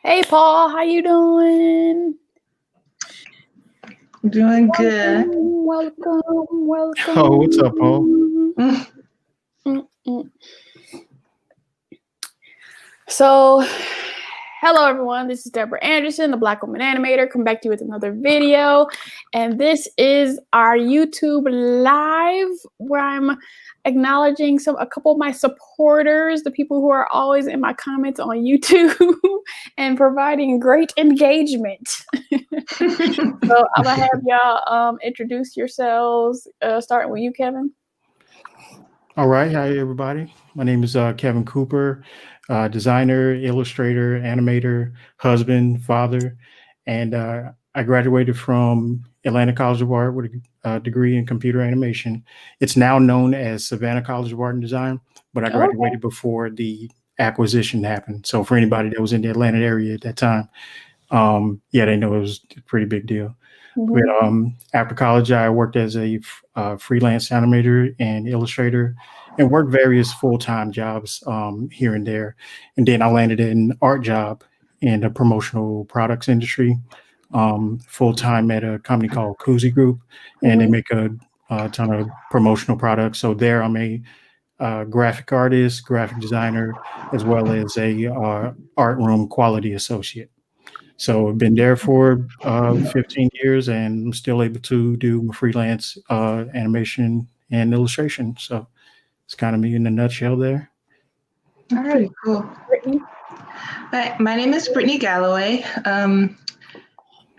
Hey Paul, how you doing? Doing good. Welcome. Oh, what's up, Paul? Mm-mm. So, hello everyone. This is Deborah Anderson, the BlkWmnAnimator. Come back to you with another video, and this is our YouTube live where I'm acknowledging a couple of my supporters, the people who are always in my comments on YouTube and providing great engagement. So I'm gonna have y'all introduce yourselves, starting with you, Kevin. All right. Hi, everybody. My name is Kevin Cooper, designer, illustrator, animator, husband, father, and I graduated from Atlanta College of Art with a degree in computer animation. It's now known as Savannah College of Art and Design, but I graduated before the acquisition happened. So for anybody that was in the Atlanta area at that time, they know it was a pretty big deal. Mm-hmm. But after college, I worked as a freelance animator and illustrator and worked various full-time jobs here and there. And then I landed an art job in the promotional products industry, full-time at a company called Koozie Group. And they make a ton of promotional products. So there I'm a graphic artist, graphic designer, as well as a art room quality associate. So I've been there for 15 years and I'm still able to do freelance animation and illustration. So it's kind of me in a nutshell there. All right. Pretty cool. Brittany. Hi, my name is Brittany Galloway.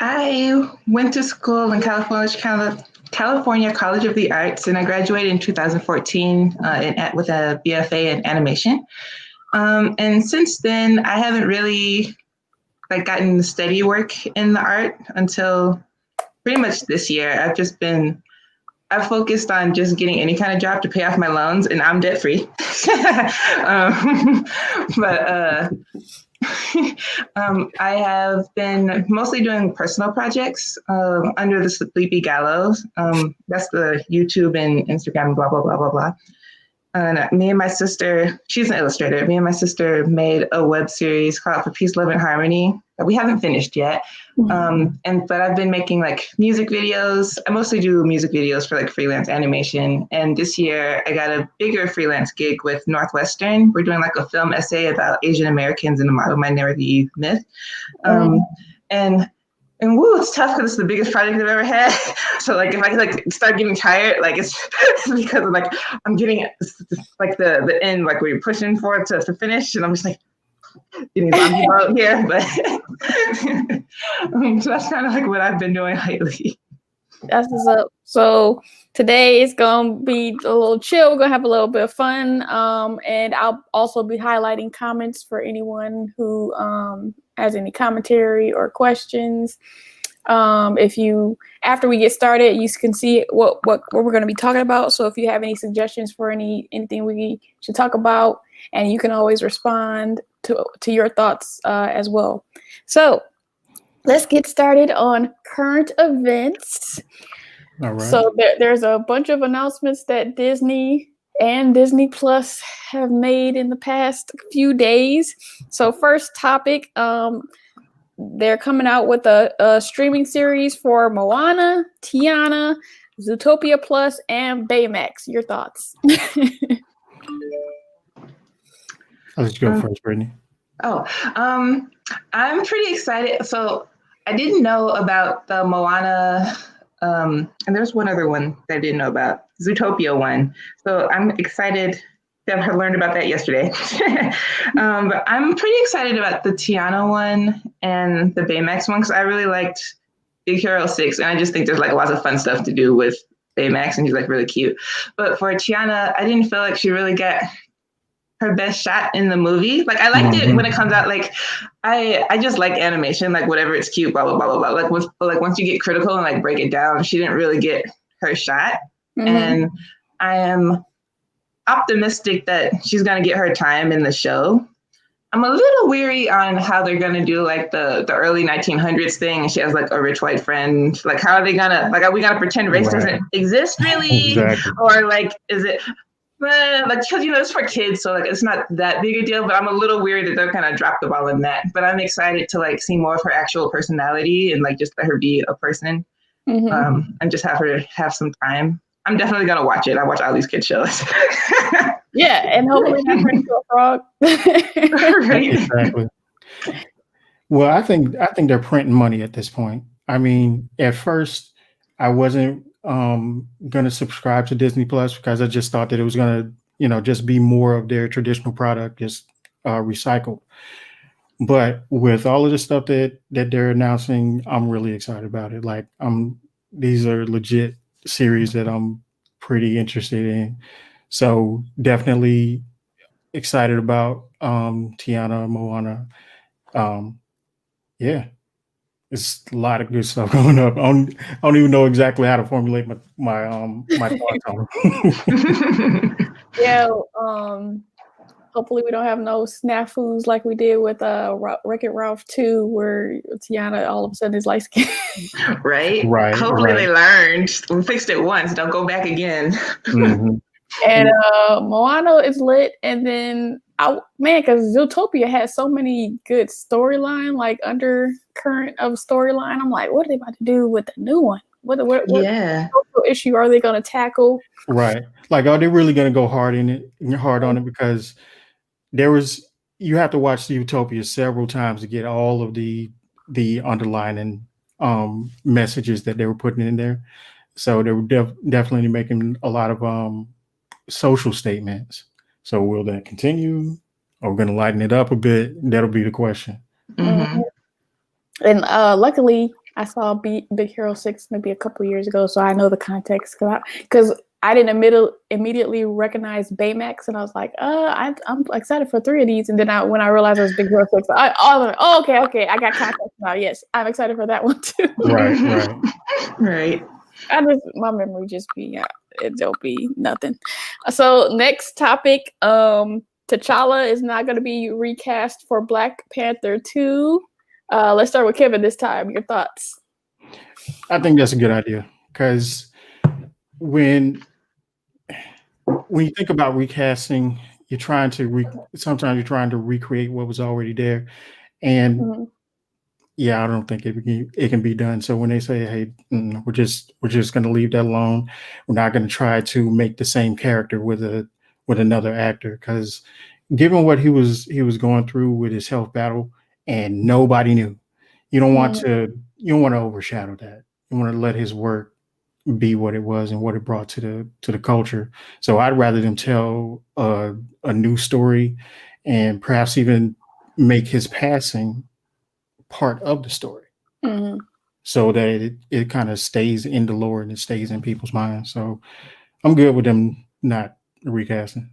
I went to school in California College of the Arts, and I graduated in 2014 with a BFA in animation. And since then, I haven't really gotten steady work in the art until pretty much this year. I've focused on just getting any kind of job to pay off my loans, and I'm debt free. I have been mostly doing personal projects under the Sleepy Gallows. That's the YouTube and Instagram, blah, blah, blah, blah, blah. And me and my sister, she's an illustrator. Me and my sister made a web series called For Peace, Love, and Harmony that we haven't finished yet. But I've been making music videos. I mostly do music videos for freelance animation. And this year I got a bigger freelance gig with Northwestern. We're doing a film essay about Asian Americans in the model minority myth. And woo, it's tough because it's the biggest project I've ever had. So if I start getting tired, it's because I'm getting the end, where you're pushing for it to finish, and I'm just getting zombie mode here. But so that's kind of what I've been doing lately. That's what's up. So today it's gonna be a little chill. We're gonna have a little bit of fun, and I'll also be highlighting comments for anyone who has any commentary or questions. If you, after we get started, you can see what we're going to be talking about. So if you have any suggestions for anything we should talk about, and you can always respond to your thoughts as well. So let's get started on current events. All right. So there's a bunch of announcements that Disney and Disney Plus have made in the past few days. So first topic, they're coming out with a streaming series for Moana, Tiana, Zootopia Plus, and Baymax. Your thoughts? I'll let you go first, Brittany. I'm pretty excited. So I didn't know about the Moana, and there's one other one that I didn't know about, Zootopia one. So I'm excited. I learned about that yesterday. But I'm pretty excited about the Tiana one and the Baymax one because I really liked Big Hero 6. And I just think there's lots of fun stuff to do with Baymax, and he's really cute. But for Tiana, I didn't feel like she really got her best shot in the movie. I liked it when it comes out. I just like animation, whatever, it's cute, blah, blah, blah, blah, blah. Once you get critical and break it down, she didn't really get her shot. And I am optimistic that she's going to get her time in the show. I'm a little weary on how they're going to do the early 1900s thing, and she has a rich white friend. How are they going to, are we going to pretend race doesn't exist really? Exactly. Or is it, like, because it's for kids, so like it's not that big a deal. But I'm a little weird that they're kind of dropped the ball in that. But I'm excited to like see more of her actual personality and like just let her be a person, and just have her have some time. I'm definitely gonna watch it. I watch all these kid shows. Yeah, and hopefully not turn into a frog. Right. Exactly. Well, I think they're printing money at this point. I mean, at first, I wasn't going to subscribe to Disney Plus because I just thought that it was going to, just be more of their traditional product, just recycled. But with all of the stuff that they're announcing, I'm really excited about it. Like, these are legit series that I'm pretty interested in. So definitely excited about Tiana, Moana. Yeah. It's a lot of good stuff going up. I don't even know exactly how to formulate my thoughts on it. Yeah. Hopefully we don't have no snafus like we did with Wreck-It Ralph 2, where Tiana all of a sudden is light skinned. Right. Right. Hopefully they learned. We fixed it once. Don't go back again. Mm-hmm. And Moana is lit, and then because Zootopia has so many good storyline, like undercurrent of storyline. I'm like, what are they about to do with the new one? What social issue are they going to tackle? Right. Like, are they really going to go hard on it? Because you have to watch Utopia several times to get all of the underlining messages that they were putting in there. So they were definitely making a lot of social statements. So will that continue? Are we going to lighten it up a bit? That'll be the question. Mm-hmm. And luckily, I saw Big Hero 6 maybe a couple years ago, so I know the context. Because I didn't immediately recognize Baymax, and I was like, I'm excited for 3 of these. And then when I realized it was Big Hero 6, okay, I got context now. Yes, I'm excited for that one too. Right. My memory just be it'll be nothing. So next topic, T'Challa is not going to be recast for Black Panther 2. Let's start with Kevin this time. Your thoughts? I think that's a good idea because when you think about recasting, sometimes you're trying to recreate what was already there, and yeah, I don't think it can be done. So when they say, "Hey, we're just going to leave that alone. We're not going to try to make the same character with another actor," because given what he was going through with his health battle, and nobody knew, you don't want to overshadow that. You want to let his work be what it was and what it brought to the culture. So I'd rather them tell a new story and perhaps even make his passing part of the story, so that it kind of stays in the lore and it stays in people's minds. So I'm good with them not recasting.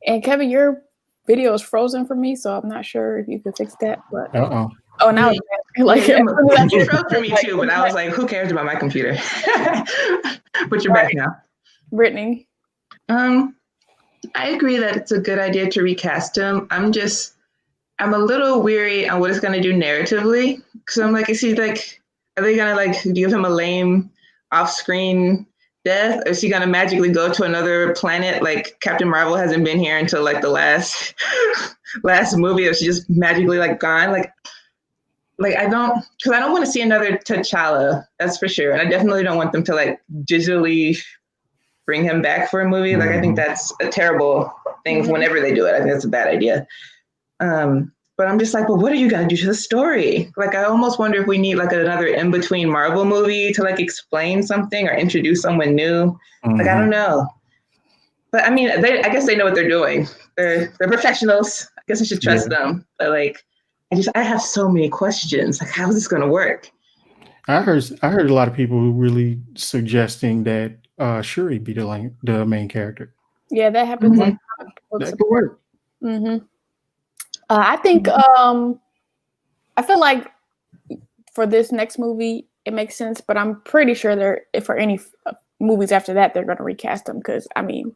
And Kevin, your video is frozen for me, so I'm not sure if you could fix that. But now you froze for me too, but I was like, who cares about my computer? But you're back now. Brittany. I agree that it's a good idea to recast him. I'm a little weary on what it's going to do narratively. Because I'm like, are they going to like give him a lame off-screen death? Or is he going to magically go to another planet? Like Captain Marvel hasn't been here until like the last movie, or she's just magically like gone. Like I don't want to see another T'Challa. That's for sure. And I definitely don't want them to like digitally bring him back for a movie. Like I think that's a terrible thing whenever they do it. I think that's a bad idea. But I'm just like, well, what are you going to do to the story? Like, I almost wonder if we need like another in-between Marvel movie to like explain something or introduce someone new. Like, I don't know. But I mean, I guess they know what they're doing. They're professionals. I guess I should trust them. But like, I have so many questions. Like, how is this going to work? I heard a lot of people really suggesting that Shuri be the main character. Yeah, that happens. That could work. I think I feel like for this next movie it makes sense, but I'm pretty sure for any movies after that they're going to recast them, because I mean,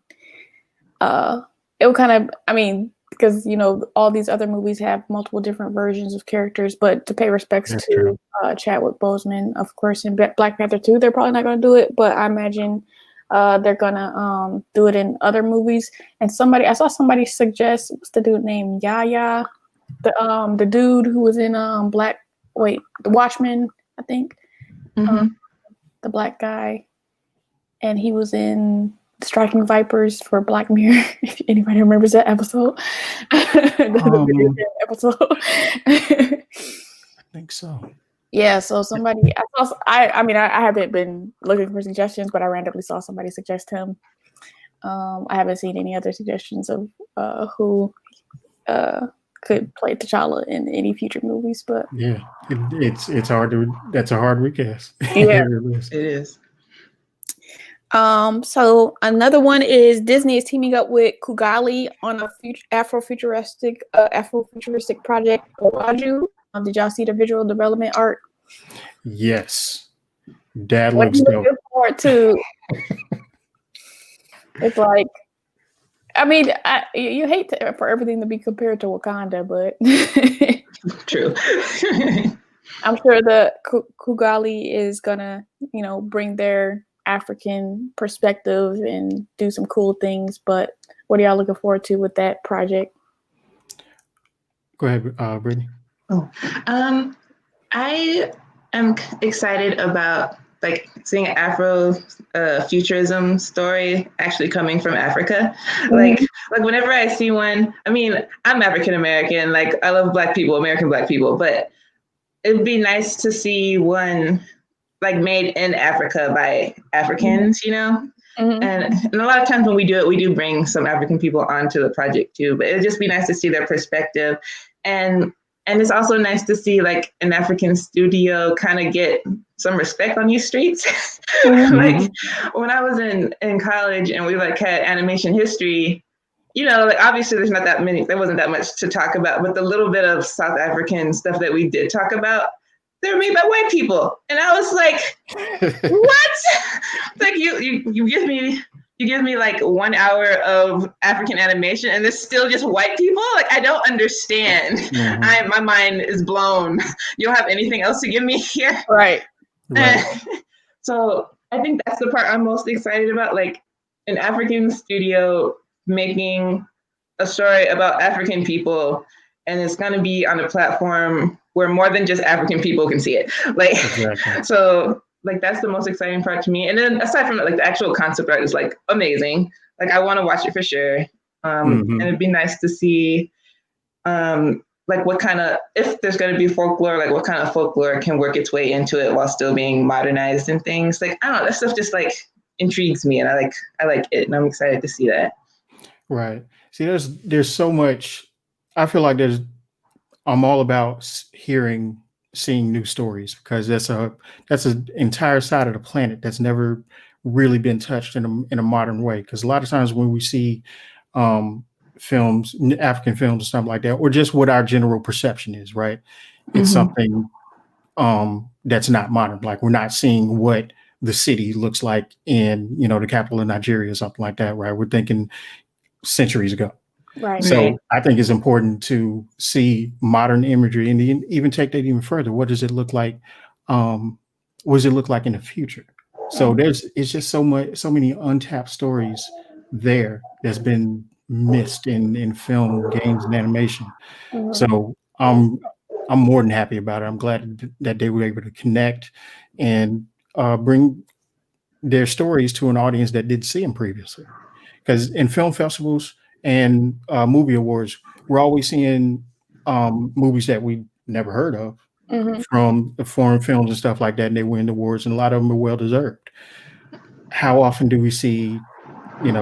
it will kind of, I mean, because all these other movies have multiple different versions of characters, but to pay respects to Chadwick Boseman, of course, in Black Panther 2, they're probably not going to do it, but I imagine they're gonna do it in other movies. And I saw somebody suggest, what's the dude named Yaya, the dude who was in the Watchmen, I think, the black guy, and he was in Striking Vipers for Black Mirror. If anybody remembers that episode, the episode. I think so. Yeah, so somebody, I haven't been looking for suggestions, but I randomly saw somebody suggest him. I haven't seen any other suggestions of who could play T'Challa in any future movies, but yeah, it's hard to. That's a hard recast. Yeah, it is. So another one is Disney is teaming up with Kugali on a Afrofuturistic project, Oraju. Did y'all see the visual development art? Yes, that What looks are you dope. looking forward to? It's like, I mean, you hate for everything to be compared to Wakanda, but True. I'm sure the Kugali is gonna, bring their African perspective and do some cool things. But what are y'all looking forward to with that project? Go ahead, Brittany. I am excited about seeing an Afro futurism story actually coming from Africa. Like whenever I see one, I mean, I'm African American. Like I love Black people, American Black people, but it'd be nice to see one made in Africa by Africans, And a lot of times when we do it, we do bring some African people onto the project too, but it'd just be nice to see their perspective. And it's also nice to see an African studio kind of get some respect on these streets. When I was in college and we had animation history, obviously there wasn't that much to talk about, but the little bit of South African stuff that we did talk about, they were made by white people. And I was like, what? You give me 1 hour of African animation and there's still just white people? I don't understand. My mind is blown. You don't have anything else to give me here? Right. So I think that's the part I'm most excited about, an African studio making a story about African people, and it's going to be on a platform where more than just African people can see it. Exactly. So that's the most exciting part to me. And then aside from that, the actual concept art is amazing. I want to watch it for sure. And it'd be nice to see what kind of, if there's going to be folklore, what kind of folklore can work its way into it while still being modernized and things. I don't know, that stuff just intrigues me, and I like it, and I'm excited to see that. Right. See, there's so much. I feel like I'm all about seeing new stories, because that's an entire side of the planet that's never really been touched in a modern way. Because a lot of times when we see films, African films, or something like that, or just what our general perception is, right? It's something that's not modern. We're not seeing what the city looks like in, the capital of Nigeria or something like that, right? We're thinking centuries ago. Right. So I think it's important to see modern imagery and even take that even further. What does it look like? What does it look like in the future? So it's just so many untapped stories there that's been missed in film, games, and animation. So I'm more than happy about it. I'm glad that they were able to connect and bring their stories to an audience that didn't see them previously. Because in film festivals and movie awards, we're always seeing movies that we never heard of from foreign films and stuff like that, and they win awards, and a lot of them are well deserved. How often do we see,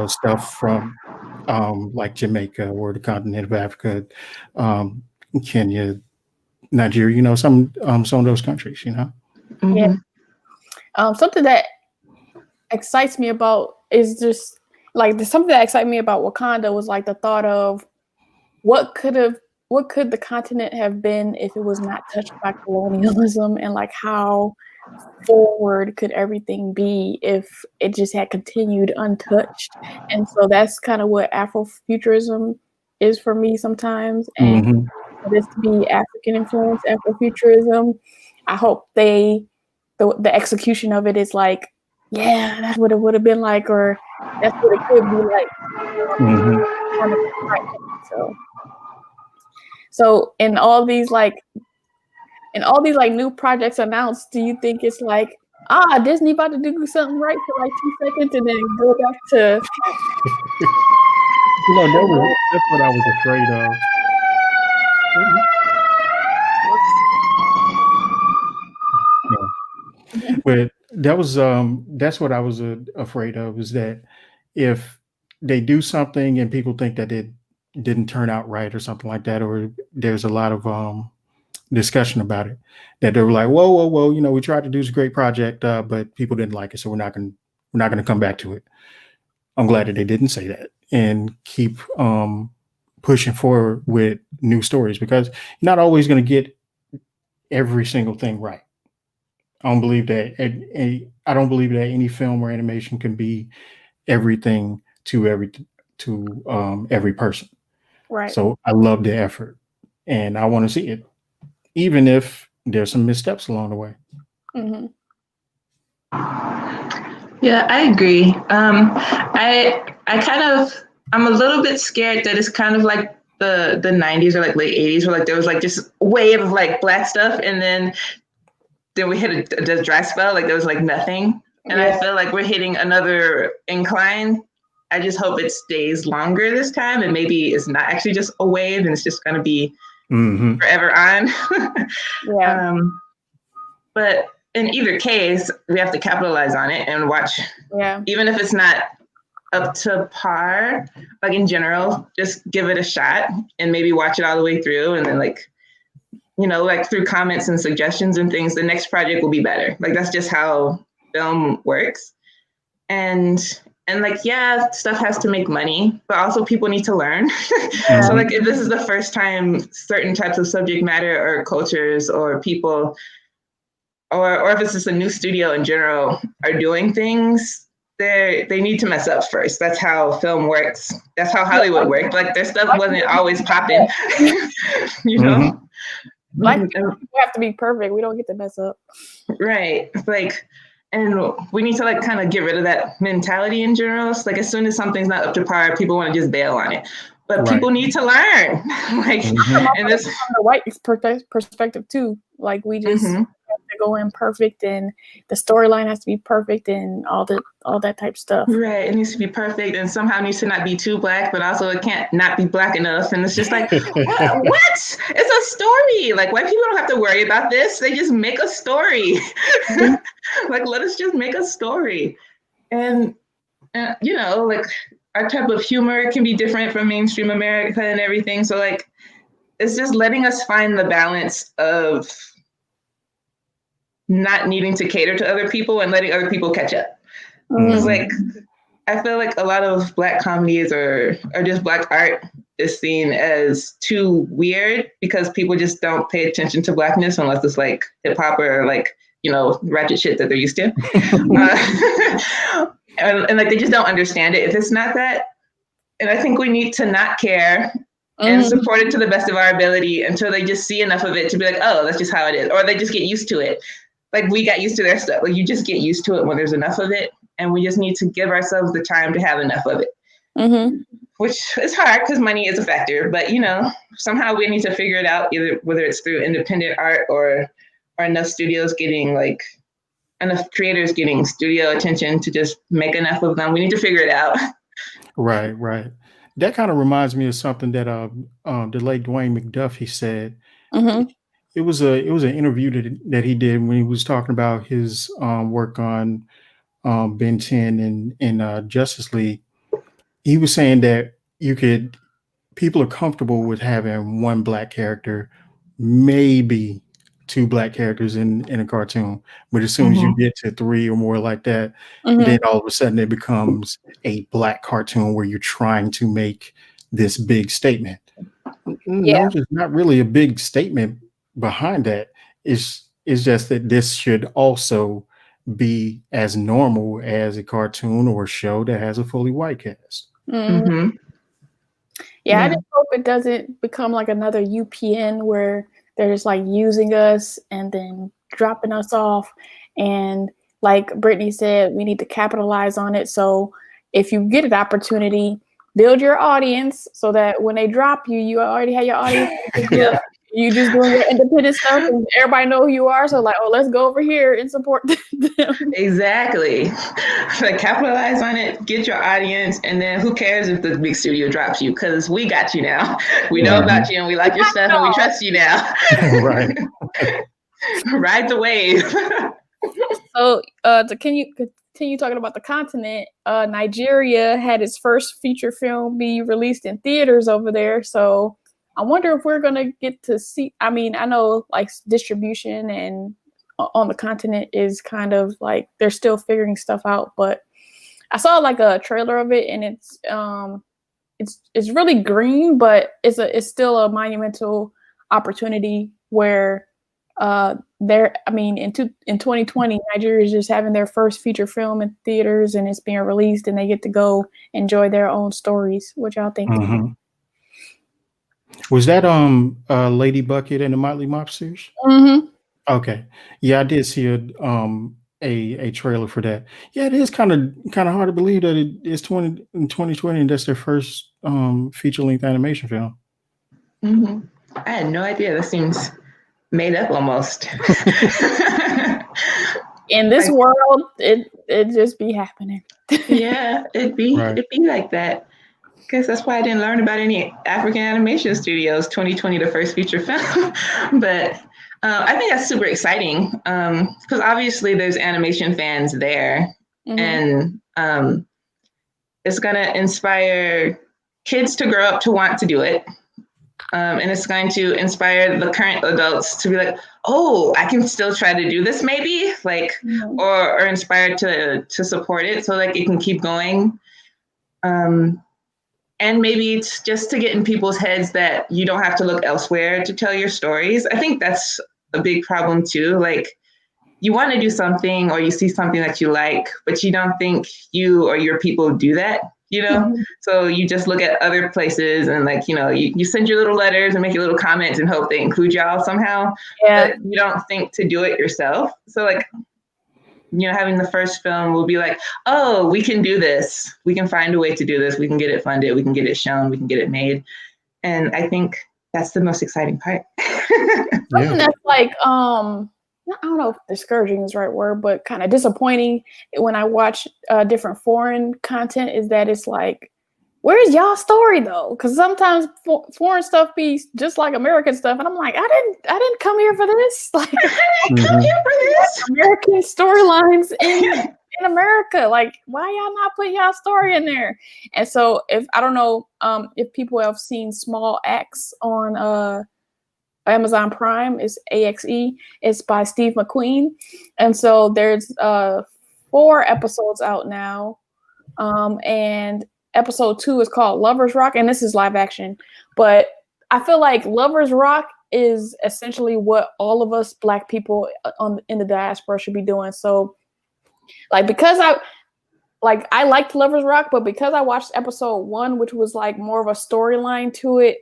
stuff from Jamaica or the continent of Africa, Kenya, Nigeria, some of those countries, Yeah. Something that excites me about is just something that excited me about Wakanda was the thought of what could the continent have been if it was not touched by colonialism, and how forward could everything be if it just had continued untouched. And so that's kind of what Afrofuturism is for me sometimes. And for this to be African influence Afrofuturism, I hope the execution of it is yeah, that's what it would have been like, or that's what it could be like. Mhm. Kind of so in all these like new projects announced, do you think it's like, Disney about to do something right for like 2 seconds and then go back to That's what I was afraid of. Yeah. But that's what I was afraid of, is that if they do something and people think that it didn't turn out right or something like that, or there's a lot of discussion about it, that they were like, whoa, we tried to do this great project, but people didn't like it, so we're not going to come back to it. I'm glad that they didn't say that and keep pushing forward with new stories, because you're not always going to get every single thing right. I don't believe that. I don't believe that any film or animation can be everything to every person. right. So I love the effort, and I want to see it, even if there's some missteps along the way. Mm-hmm. Yeah, I agree. I'm a little bit scared that it's kind of like the 90s or like late 80s, where like there was like just a wave of like Black stuff, and then we hit a dry spell, like there was like nothing. And I feel like we're hitting another incline. I just hope it stays longer this time, and maybe it's not actually just a wave and it's just going to be forever on. Yeah. But in either case, we have to capitalize on it and watch. Yeah. Even if it's not up to par, like in general, just give it a shot and maybe watch it all the way through, and then like, like through comments and suggestions and things, the next project will be better. Like that's just how film works. And like, yeah, stuff has to make money, but also people need to learn. So like if this is the first time certain types of subject matter or cultures or people, or if it's just a new studio in general, are doing things, they need to mess up first. That's how film works. That's how Hollywood worked. Like their stuff wasn't always popping, Black people have to be perfect. We don't get to mess up. Right. Like, and we need to like kind of get rid of that mentality in general. It's like as soon as something's not up to par, people want to just bail on it. But people need to learn. Like, and this from the white perspective too. Like we just have to go in perfect, and the storyline has to be perfect, and all that type of stuff. Right. It needs to be perfect, and somehow needs to not be too Black, but also it can't not be Black enough. And it's just like, what? It's a story. Like white people don't have to worry about this. They just make a story. Like let us just make a story. And like our type of humor can be different from mainstream America and everything. So like, it's just letting us find the balance of not needing to cater to other people and letting other people catch up. It's like, I feel like a lot of Black comedies or just Black art is seen as too weird because people just don't pay attention to Blackness unless it's like hip hop or like, ratchet shit that they're used to. And like they just don't understand it if it's not that. And I think we need to not care and support it to the best of our ability until they just see enough of it to be like, oh, that's just how it is. Or they just get used to it. Like we got used to their stuff. Like you just get used to it when there's enough of it. And we just need to give ourselves the time to have enough of it. Which is hard because money is a factor. But, somehow we need to figure it out, either whether it's through independent art or enough studios getting like enough creators getting studio attention to just make enough of them. We need to figure it out. Right. That kind of reminds me of something that the late Dwayne McDuffie said. It was an interview that he did when he was talking about his work on Ben 10 and Justice League. He was saying that people are comfortable with having one Black character, maybe two Black characters in a cartoon, but as soon as you get to 3 or more like that, then all of a sudden it becomes a Black cartoon where you're trying to make this big statement. No, there's not really a big statement behind that. It's just that this should also be as normal as a cartoon or a show that has a fully white cast. Yeah, I just hope it doesn't become like another UPN where they're just like using us and then dropping us off. And like Brittany said, we need to capitalize on it. So if you get an opportunity, build your audience so that when they drop you, you already have your audience. Yeah. You just doing your independent stuff and everybody know who you are. So like, oh, let's go over here and support them. Exactly. Like, capitalize on it, get your audience, and then who cares if the big studio drops you? Because we got you now. We know about you and we like your stuff and we trust you now. Right. Ride the wave. So can you continue talking about the continent? Nigeria had its first feature film be released in theaters over there. So I wonder if we're gonna get to see. I mean, I know like distribution and on the continent is kind of like they're still figuring stuff out, but I saw like a trailer of it and it's really green, but it's still a monumental opportunity where in 2020 Nigeria is just having their first feature film in theaters and it's being released and they get to go enjoy their own stories. What y'all think? Mm-hmm. Was that Lady Bucket and the Motley Mobsters? Mm-hmm. Okay, yeah, I did see a trailer for that. Yeah, it is kind of hard to believe that it's 2020 and that's their first feature length animation film. Mm-hmm. I had no idea. That seems made up almost. In this world, it just be happening. Yeah, it'd be like that. Guess that's why I didn't learn about any African animation studios. 2020, the first feature film, but I think that's super exciting because obviously there's animation fans there, and it's gonna inspire kids to grow up to want to do it. And it's going to inspire the current adults to be like, oh, I can still try to do this maybe, like, or inspired to support it so like it can keep going. And maybe it's just to get in people's heads that you don't have to look elsewhere to tell your stories. I think that's a big problem too. Like, you want to do something or you see something that you like, but you don't think you or your people do that, you know? So you just look at other places and like, you know, you send your little letters and make your little comments and hope they include y'all somehow. Yeah. But you don't think to do it yourself. So like, you know, having the first film will be like, oh, we can do this. We can find a way to do this. We can get it funded. We can get it shown. We can get it made. And I think that's the most exciting part. Something that's like, I don't know if discouraging is the right word, but kind of disappointing when I watch different foreign content is that it's like, where's y'all story though? Because sometimes foreign stuff be just like American stuff, and I'm like, I didn't come here for this. Like, I didn't come here for this. American storylines in America. Like, why y'all not put y'all story in there? And so, I don't know if people have seen Small Axe on Amazon Prime, is AXE. It's by Steve McQueen, and so there's 4 episodes out now, and episode 2 is called Lovers Rock, and this is live action. But I feel like Lovers Rock is essentially what all of us Black people in the diaspora should be doing. So, like, because I liked Lovers Rock, but because I watched episode 1, which was like more of a storyline to it.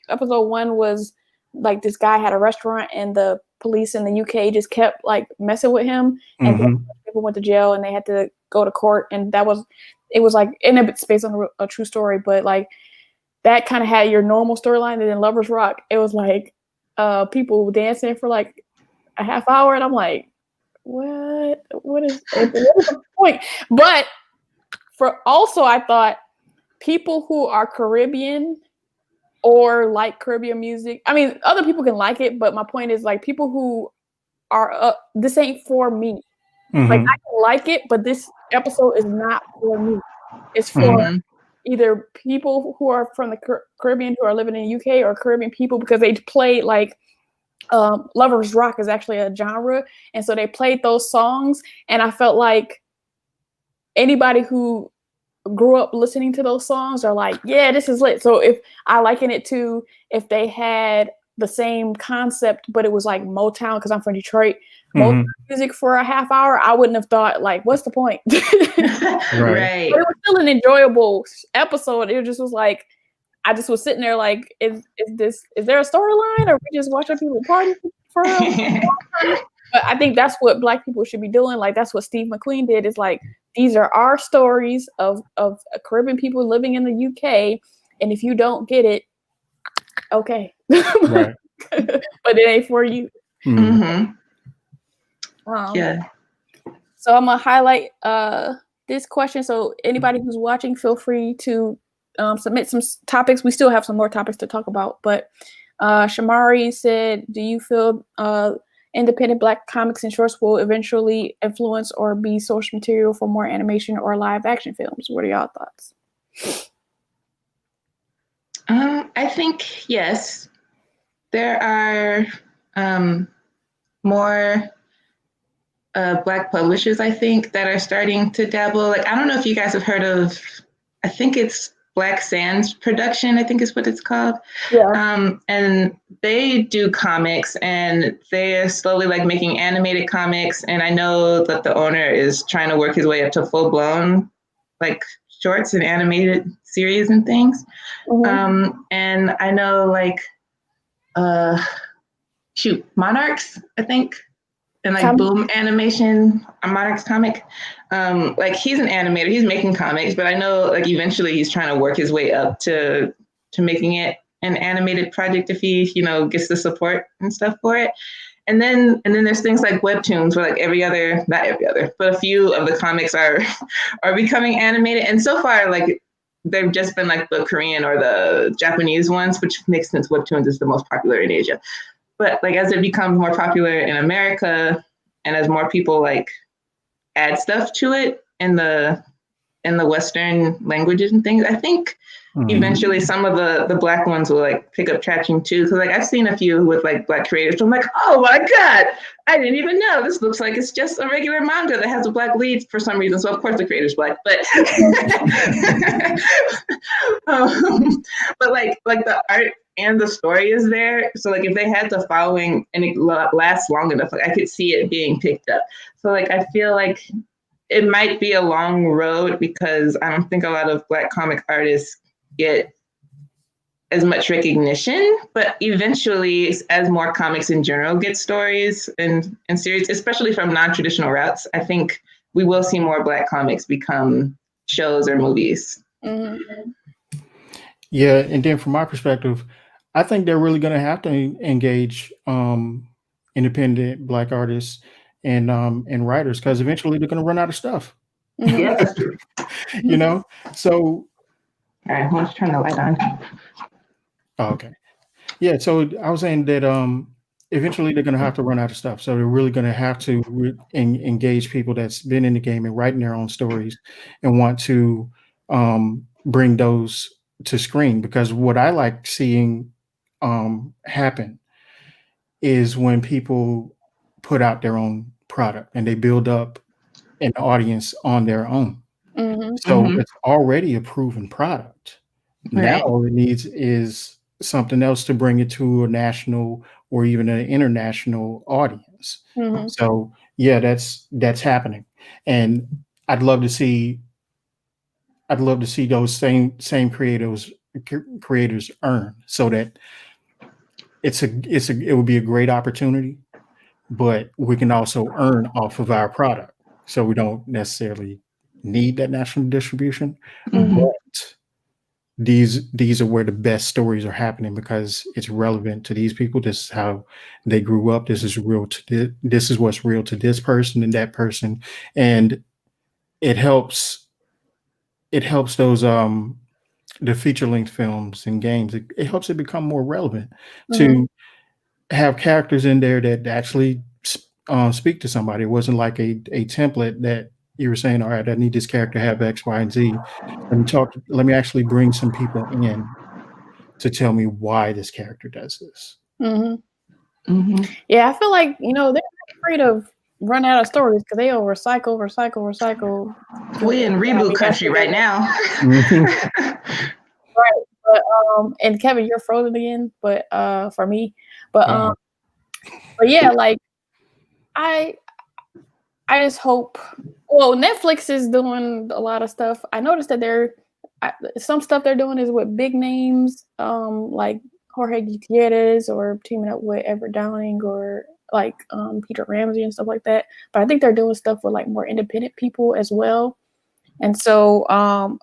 Episode 1 was like this guy had a restaurant and the police in the UK just kept like messing with him, and then people went to jail and they had to go to court, and it was like, and it's based on a true story, but like that kind of had your normal storyline. And then Lovers Rock, it was like people dancing for like a half hour, and I'm like, what is the point? But I thought people who are Caribbean or like Caribbean music, I mean, other people can like it, but my point is like people who are this ain't for me. Like, I can like it, but this episode is not for me. It's for either people who are from the Caribbean who are living in the UK or Caribbean people, because they play like Lovers Rock is actually a genre, and so they played those songs, and I felt like anybody who grew up listening to those songs are like, yeah, this is lit. So if I liken it to if they had the same concept, but it was like Motown, because I'm from Detroit, Motown music for a half hour, I wouldn't have thought like, what's the point? Right. But it was still an enjoyable episode. It just was like, I just was sitting there like, is there a storyline, or we just watching people party for a long time? But I think that's what Black people should be doing. Like that's what Steve McQueen did. Is like these are our stories of Caribbean people living in the UK, and if you don't get it, okay, Right. but it ain't for you. Mm-hmm. Yeah. So I'm gonna highlight this question. So anybody who's watching, feel free to submit some topics. We still have some more topics to talk about, but Shamari said, "Do you feel independent Black comics and shorts will eventually influence or be source material for more animation or live action films?" What are y'all thoughts? I think yes. There are more Black publishers, I think, that are starting to dabble. Like, I don't know if you guys have heard of, I think it's Black Sands Production, I think is what it's called. Yeah. And they do comics, and they're slowly like making animated comics. And I know that the owner is trying to work his way up to full blown like shorts and animated series and things. And I know like Monarchs, I think, and like Boom Animation, a Monarchs comic. Like he's an animator, he's making comics, but I know like eventually he's trying to work his way up to making it an animated project if he, gets the support and stuff for it. And then there's things like webtoons where like not every other, but a few of the comics are becoming animated. And so far, like they've just been like the Korean or the Japanese ones, which makes sense. Webtoons is the most popular in Asia. But like as it becomes more popular in America, and as more people like add stuff to it in the Western languages and things, I think eventually some of the Black ones will like pick up traction too. Cause like I've seen a few with like Black creators. So I'm like, oh my God, I didn't even know. This looks like it's just a regular manga that has a Black lead for some reason. So of course the creator's Black, but but like the art and the story is there. So like if they had the following and it lasts long enough, like I could see it being picked up. So like I feel like it might be a long road because I don't think a lot of Black comic artists get as much recognition, but eventually as more comics in general get stories and series, especially from non-traditional routes, I think we will see more Black comics become shows or movies. Yeah, and then from my perspective, I think they're really going to have to engage independent Black artists and writers because eventually they're going to run out of stuff. Yeah, that's true. So. All right, let's turn the light on. Okay. Yeah, so I was saying that eventually they're going to have to run out of stuff. So they're really going to have to engage people that's been in the game and writing their own stories and want to bring those to screen. Because what I like seeing happen is when people put out their own product and they build up an audience on their own. So it's already a proven product. Now all it needs is something else to bring it to a national or even an international audience. So yeah, that's happening. And I'd love to see those same creators earn so that it would be a great opportunity, but we can also earn off of our product. So we don't necessarily need that national distribution, but these are where the best stories are happening because it's relevant to these people. This is how they grew up. This is this is what's real to this person and that person, and it helps those the feature length films and games. It helps it become more relevant to have characters in there that actually speak to somebody. It wasn't like a template that you were saying, all right, I need this character to have X, Y, and Z. Let me actually bring some people in to tell me why this character does this. Yeah, I feel like, they're afraid of run out of stories because they'll recycle. We in reboot country right now. Right. But and Kevin, you're frozen again, but for me. But yeah, like I just hope. Well, Netflix is doing a lot of stuff. I noticed that some stuff they're doing is with big names, like Jorge Gutierrez or teaming up with Everett Downing or like Peter Ramsey and stuff like that. But I think they're doing stuff with like more independent people as well. And so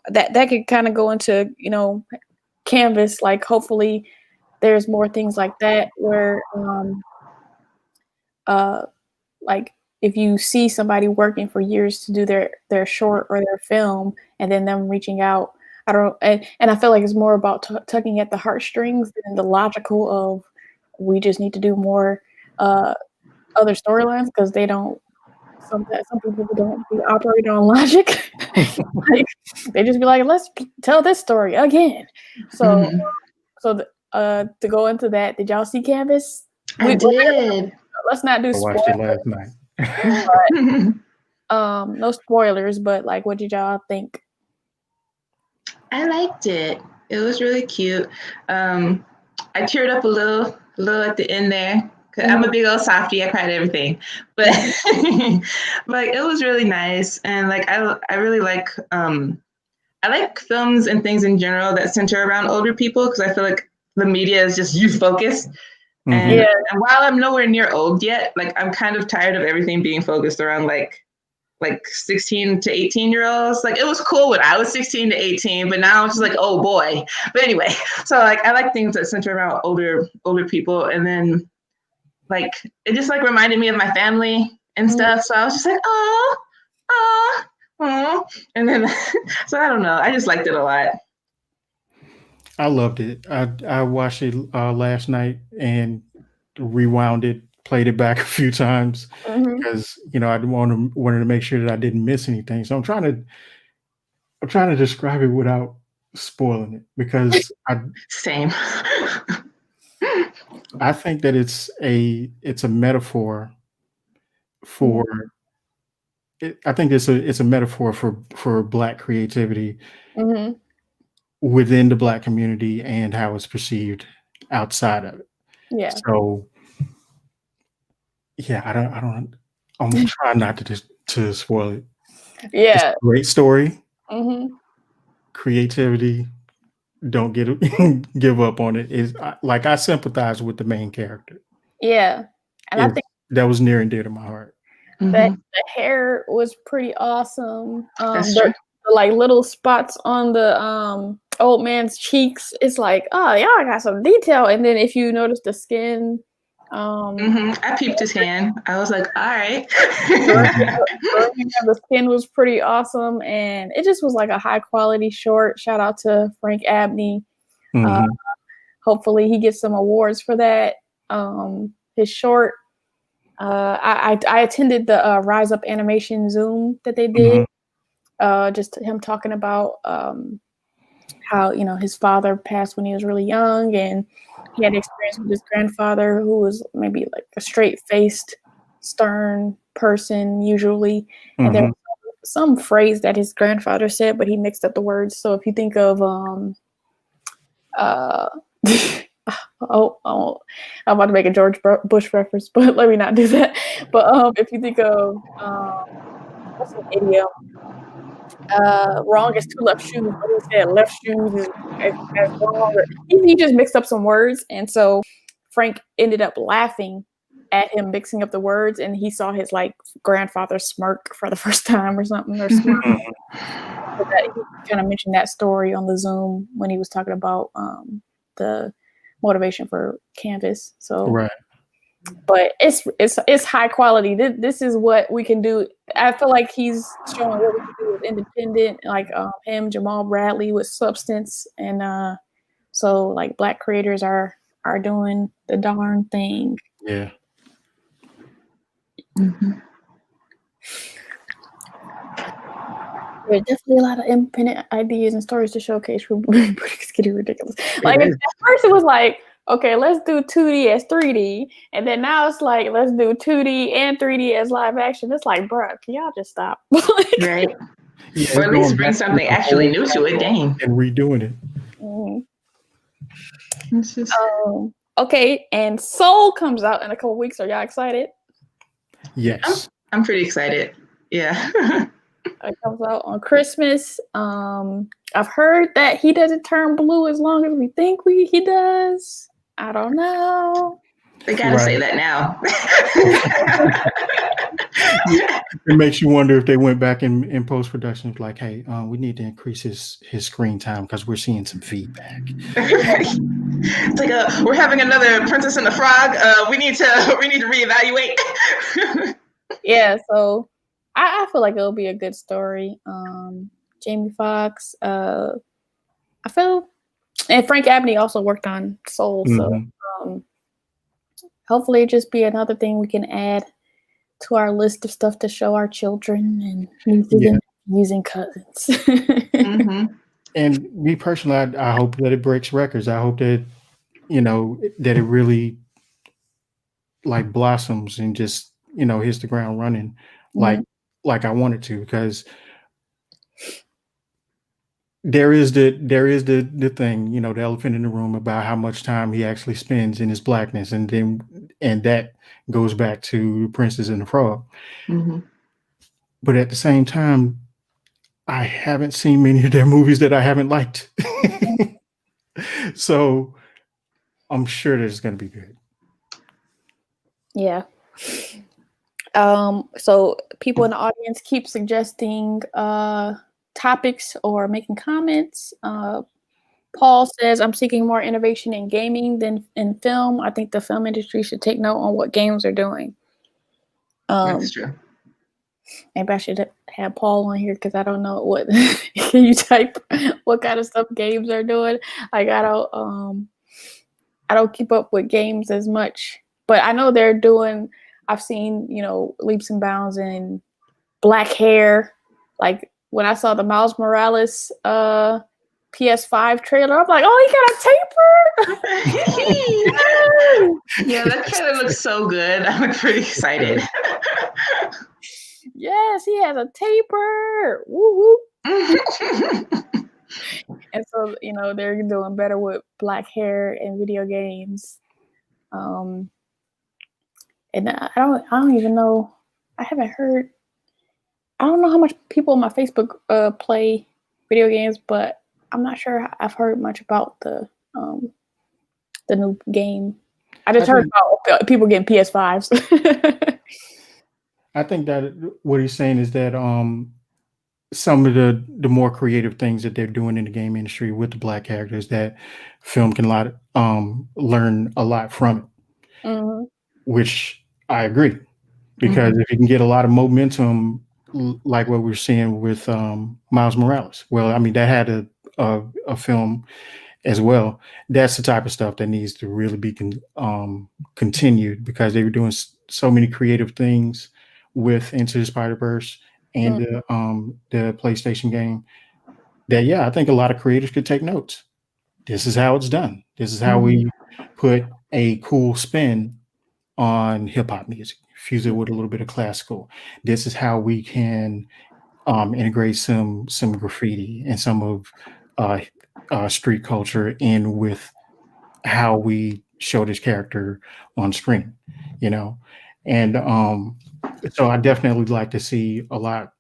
that could kind of go into, Canvas. Like hopefully there's more things like that where like if you see somebody working for years to do their short or their film and then them reaching out, I don't and I feel like it's more about tugging at the heartstrings than the logical of we just need to do more other storylines because they don't some people don't be operating on logic. Like, they just be like, let's tell this story again. So to go into that, did y'all see Canvas? I did. Let's not do I watched spoilers. it last night. No spoilers, but like, what did y'all think? I liked it. It was really cute. I teared up a little at the end there. I'm a big old softie. I cried everything, but like it was really nice, and like I really like I like films and things in general that center around older people because I feel like the media is just youth focused. And, and while I'm nowhere near old yet, like I'm kind of tired of everything being focused around like 16 to 18-year-olds. Like it was cool when I was 16 to 18, but now I'm just like, oh boy. But anyway, so like I like things that center around older people, and then like it just like reminded me of my family and stuff. So I was just like, oh, and then so I don't know. I just liked it a lot. I loved it. I watched it last night and rewound it, played it back a few times because I wanted to make sure that I didn't miss anything. So I'm trying to describe it without spoiling it because Same. I think that it's a metaphor for. I think it's a metaphor for Black creativity within the Black community and how it's perceived outside of it. Yeah. So yeah, I'm trying not to spoil it. Yeah. It's a great story. Creativity. Don't give up on it. Is like I sympathize with the main character. Yeah, and I think that was near and dear to my heart. That the hair was pretty awesome. That's true. The like little spots on the old man's cheeks. It's like, oh, y'all got some detail. And then if you notice the skin, I peeped his hand. I was like, all right. The skin was pretty awesome, and it just was like a high quality short. Shout out to Frank Abney. Hopefully he gets some awards for that. His short. I attended the Rise Up Animation Zoom that they did. Just him talking about how his father passed when he was really young, and he had experience with his grandfather, who was maybe like a straight-faced, stern person usually. And there was some phrase that his grandfather said, but he mixed up the words. So if you think of I'm about to make a George Bush reference, but let me not do that. But if you think of what's an idiom? Wrong is two left shoes, but he said left shoes is wrong. He just mixed up some words, and so Frank ended up laughing at him mixing up the words, and he saw his like grandfather smirk for the first time or something, or smirk. So that he kind of mentioned that story on the Zoom when he was talking about the motivation for Canvas. So right. But it's high quality. This is what we can do. I feel like he's showing what we can do with independent, like him, Jamal Bradley with Substance, and so like Black creators are doing the darn thing. Yeah. There's definitely a lot of independent ideas and stories to showcase. It's getting ridiculous. Like at first it was like, okay, let's do 2D as 3D, and then now it's like let's do 2D and 3D as live action. It's like, bruh, can y'all just stop? Right. Yeah, or at least bring something actually new to it. Dang. And redoing it. Okay, and Soul comes out in a couple weeks. Are y'all excited? Yes. I'm pretty excited. Yeah. It comes out on Christmas. I've heard that he doesn't turn blue as long as we think he does. I don't know. They gotta say that now. It makes you wonder if they went back in post production, like, hey, we need to increase his screen time because we're seeing some feedback. It's like we're having another Princess and the Frog. We need to reevaluate. Yeah, so I feel like it'll be a good story. Jamie Foxx, I feel, and Frank Abney also worked on Soul, so hopefully it just be another thing we can add to our list of stuff to show our children and using cousins. And me personally, I hope that it breaks records. I hope that that it really like blossoms and just hits the ground running like I want it to, because there is the thing, the elephant in the room about how much time he actually spends in his blackness, and that goes back to Princess and the Frog. But at the same time, I haven't seen many of their movies that I haven't liked. So I'm sure that it's going to be good. Yeah. So people in the audience keep suggesting topics or making comments. Paul says, I'm seeking more innovation in gaming than in film. I think the film industry should take note on what games are doing. That's true. Maybe I should have Paul on here because I don't know what can you type what kind of stuff games are doing. Like I don't keep up with games as much, but I know they're doing. I've seen leaps and bounds in black hair. Like when I saw the Miles Morales PS5 trailer, I'm like, oh, he got a taper. Yeah, that trailer looks so good. I'm pretty excited. Yes, he has a taper. Woo woo. And so, they're doing better with black hair in video games. And I don't even know. I haven't heard. I don't know how much people on my Facebook play video games, but I'm not sure I've heard much about the new game. I just heard about people getting PS5s. I think that what he's saying is that some of the more creative things that they're doing in the game industry with the black characters, that film can learn a lot from it, which I agree, because if you can get a lot of momentum like what we're seeing with Miles Morales, well, I mean that had a film as well. That's the type of stuff that needs to really be continued, because they were doing so many creative things with Into the Spider-Verse and the PlayStation game that, I think a lot of creators could take notes. This is how it's done. This is how we put a cool spin on hip hop music, fuse it with a little bit of classical. This is how we can integrate some graffiti and some of street culture in with how we show this character on screen, and so I definitely like to see a lot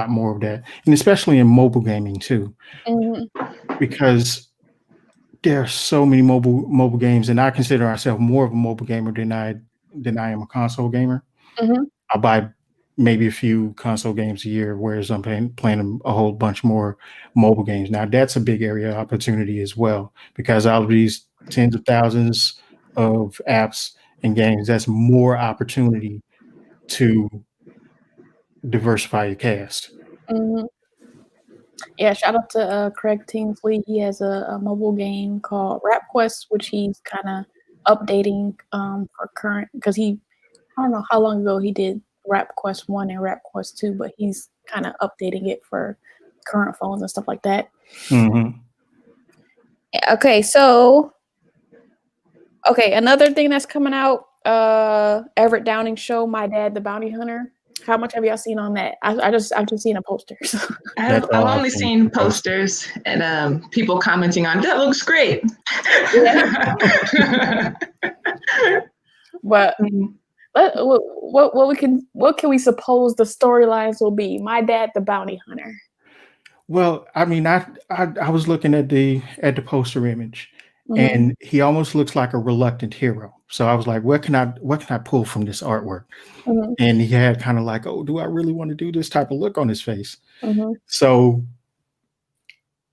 more of that, and especially in mobile gaming too, because there are so many mobile games, and I consider myself more of a mobile gamer than I am a console gamer. I buy maybe a few console games a year, whereas I'm playing a whole bunch more mobile games. Now that's a big area of opportunity as well, because out of these tens of thousands of apps and games, that's more opportunity to diversify your cast. Yeah, shout out to Craig Tinsley. He has a mobile game called Rap Quest, which he's kind of updating for current, because I don't know how long ago he did Rap Quest 1 and Rap Quest 2, but he's kind of updating it for current phones and stuff like that. Okay, so another thing that's coming out, Everett Downing's show, My Dad the Bounty Hunter. How much have y'all seen on that? I've just seen the posters. I've only seen posters and people commenting on that looks great. But what can we suppose the storylines will be? My Dad the Bounty Hunter. Well, I mean, I was looking at the poster image, and he almost looks like a reluctant hero. So I was like, what can I pull from this artwork? And he had kind of like, oh, do I really want to do this type of look on his face? So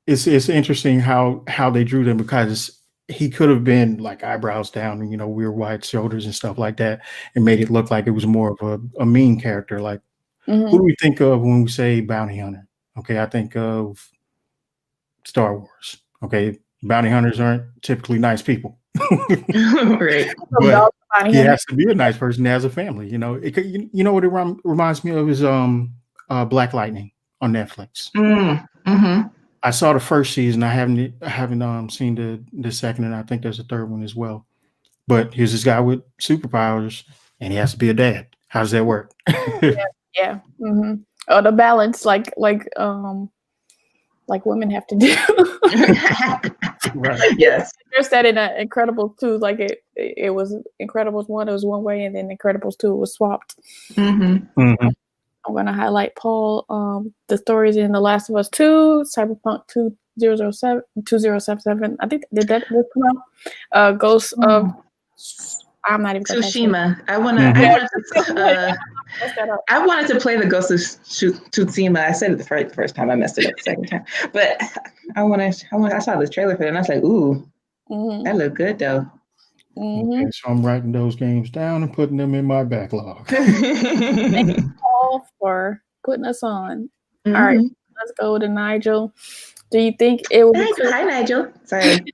it's interesting how they drew them, because he could have been like eyebrows down and, you know, weird wide shoulders and stuff like that, and made it look like it was more of a mean character. Like, who do we think of when we say bounty hunter? Okay, I think of Star Wars. Okay, bounty hunters aren't typically nice people. Right. But he has to be a nice person that has a family. You know, you know what it reminds me of is Black Lightning on Netflix. I saw the first season. I haven't seen the second, and I think there's a third one as well. But here's this guy with superpowers, and he has to be a dad. How does that work? Yeah. Oh, the balance, like women have to do. Right. Yes. There's that in Incredibles 2. Like it was Incredibles 1, it was one way, and then Incredibles 2 was swapped. I'm going to highlight Paul. The stories in The Last of Us 2, Cyberpunk 2077. I think did that come out? Ghosts of. I'm not even. Tsushima. I wanted to play the Ghost of Tsushima. I said it the first time. I messed it up the second time. But I saw this trailer for it, and I was like, ooh, that looked good though. Okay, so I'm writing those games down and putting them in my backlog. Thank you all for putting us on. All right, let's go to Nigel. Do you think it would be cool? Hi, Nigel. Sorry. Do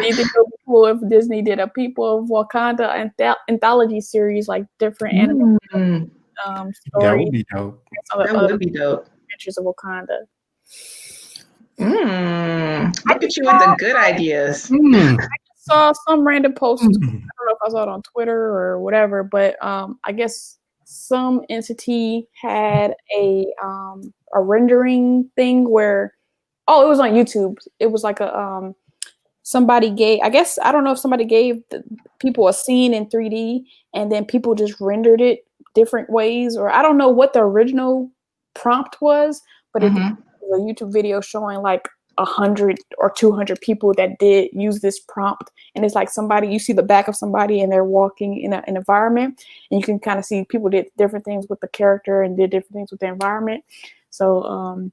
you think it would be cool if Disney did a People of Wakanda anthology series, like different animated stories? That would be dope. That would be dope. Adventures of Wakanda. Look at you with the good ideas. I saw some random post. I don't know if I saw it on Twitter or whatever, but I guess some entity had a rendering thing where, it was on YouTube. It was like a somebody gave, I guess, I don't know if somebody gave people a scene in 3D and then people just rendered it different ways, or I don't know what the original prompt was, but it was a YouTube video showing like 100 or 200 people that did use this prompt. And it's like you see the back of somebody and they're walking in an environment, and you can kind of see people did different things with the character and did different things with the environment. So,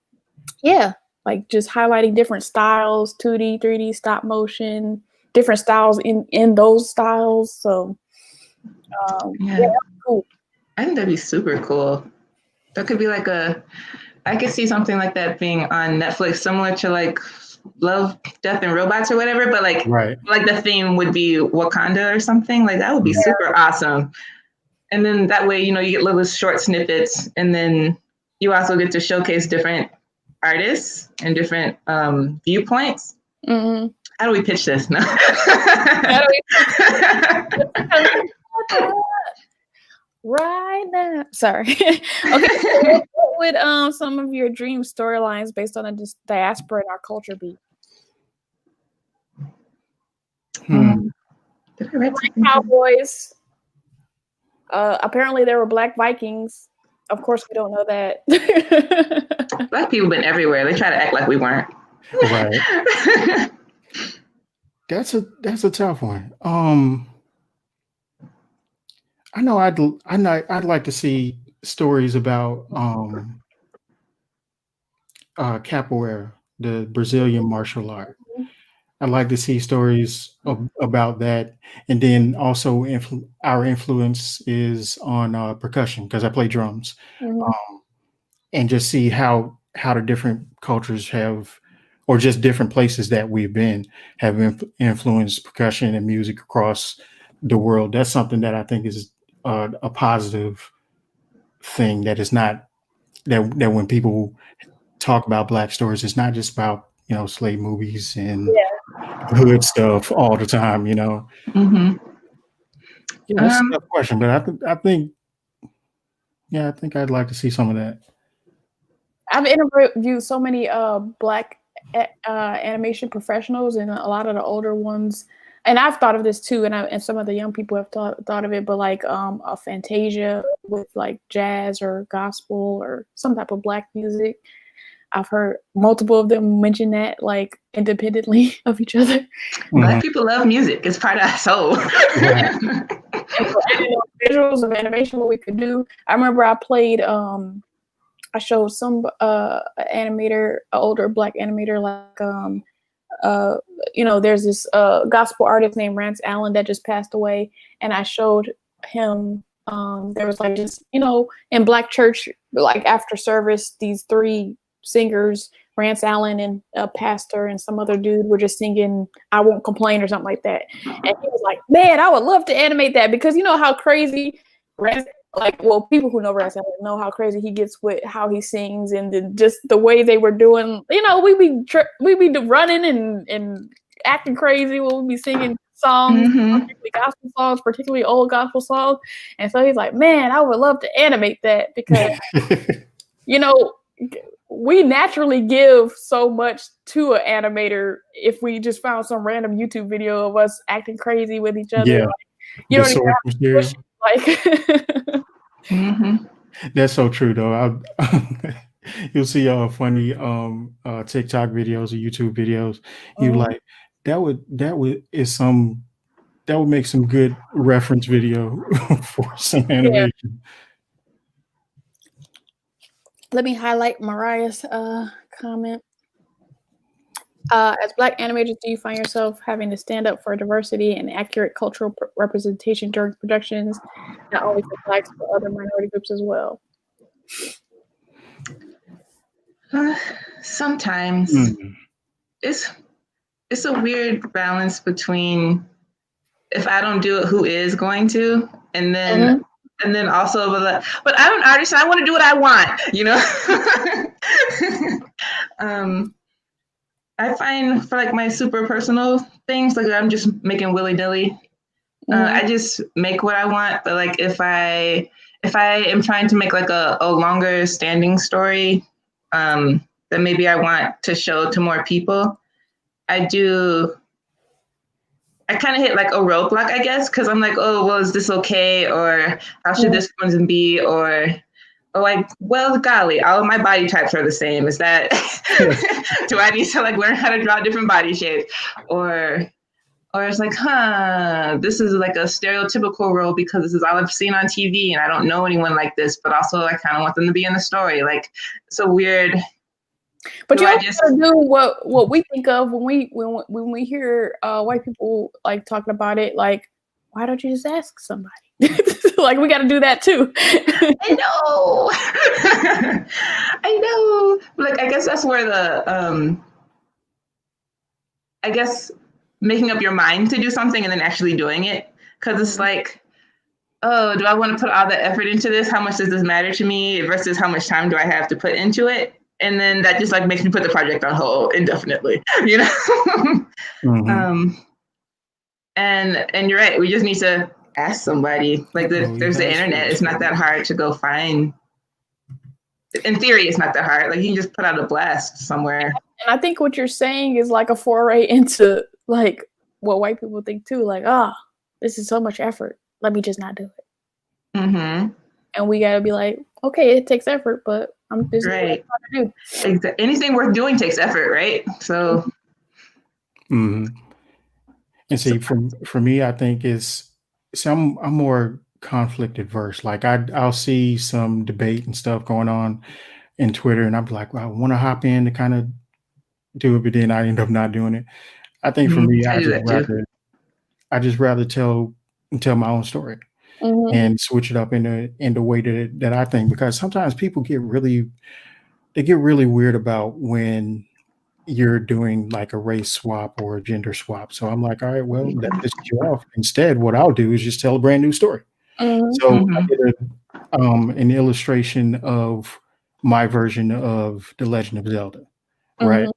yeah. Like just highlighting different styles, 2D, 3D, stop motion, different styles in those styles. So, yeah, cool. I think that'd be super cool. That could be like I could see something like that being on Netflix, similar to like Love, Death, and Robots or whatever. But like the theme would be Wakanda or something. Like that would be super awesome. And then that way, you know, you get little short snippets, and then you also get to showcase different artists and different viewpoints. How do we pitch this? No. Right now. Sorry. Okay. So what would some of your dream storylines based on the diaspora in our culture be? Black cowboys. Apparently there were black Vikings. Of course, we don't know that. Black people been everywhere. They try to act like we weren't. Right. That's a tough one. I know I'd like to see stories about capoeira, the Brazilian martial art. I'd like to see stories about that, and then also our influence is on percussion, because I play drums, and just see how the different cultures have, or just different places that we've been, have influenced percussion and music across the world. That's something that I think is a positive thing. That is not that when people talk about Black stories, it's not just about, you know, slave movies and hood stuff all the time, you know. Yeah, that's a tough question, but I think I'd like to see some of that. I've interviewed so many Black animation professionals, and a lot of the older ones, and I've thought of this too, and some of the young people have thought of it, but like a Fantasia with like jazz or gospel or some type of Black music. I've heard multiple of them mention that like independently of each other. Black people love music. It's part of our soul. Right. And for visuals of animation, what we could do. I remember I played. I showed some animator, an older Black animator, like there's this gospel artist named Rance Allen that just passed away, and I showed him. There was like just in Black church, like after service, these three singers, Rance Allen and a pastor and some other dude, were just singing "I Won't Complain" or something like that. And he was like, "Man, I would love to animate that," because you know how crazy Rance. Like, well, people who know Rance Allen know how crazy he gets with how he sings, and just the way they were doing. We be running and acting crazy when we be singing songs, particularly gospel songs, particularly old gospel songs. And so he's like, "Man, I would love to animate that because we naturally give so much to an animator if we just found some random YouTube video of us acting crazy with each other." Yeah. You don't even have to push, like. That's so true though. You'll see funny TikTok videos or YouTube videos. You like that would make some good reference video for some animation. Yeah. Let me highlight Mariah's comment. As Black animators, do you find yourself having to stand up for diversity and accurate cultural representation during productions, not only for Blacks but other minority groups as well? Sometimes it's a weird balance between if I don't do it, who is going to, and then also, but I'm an artist, and I want to do what I want, I find for like my super personal things, like I'm just making willy-nilly. I just make what I want, but like if I am trying to make like a longer standing story that maybe I want to show to more people, I kind of hit like a roadblock, I guess, because I'm like, oh, well, is this okay? Or how should this one be? Or like, well, golly, all of my body types are the same. Is that, do I need to like learn how to draw different body shapes? Or it's like, this is like a stereotypical role because this is all I've seen on TV and I don't know anyone like this, but also I kind of want them to be in the story. Like, it's a weird. But you also gotta do what we think of when we hear white people like talking about it. Like, why don't you just ask somebody? Like, we got to do that too. I know. Like, I guess that's where the I guess making up your mind to do something and then actually doing it, because it's like, oh, do I want to put all the effort into this? How much does this matter to me versus how much time do I have to put into it? And then that just like makes me put the project on hold indefinitely, And you're right. We just need to ask somebody. Like there's the internet. It's not that hard to go find. In theory, it's not that hard. Like you can just put out a blast somewhere. And I think what you're saying is like a foray into like what white people think too. Like, this is so much effort. Let me just not do it. And we gotta be like, okay, it takes effort, but I'm just right. Anything worth doing takes effort, right? So. And see, for me, I think I'm more conflict adverse. Like I'll see some debate and stuff going on in Twitter, and I'm like, well, I want to hop in to kind of do it, but then I end up not doing it. I think for me, I just rather tell my own story and switch it up in the way that I think, because sometimes people get really weird about when you're doing like a race swap or a gender swap. So I'm like, all right, well, that pisses you off. Instead, what I'll do is just tell a brand new story. So I did an illustration of my version of The Legend of Zelda, right?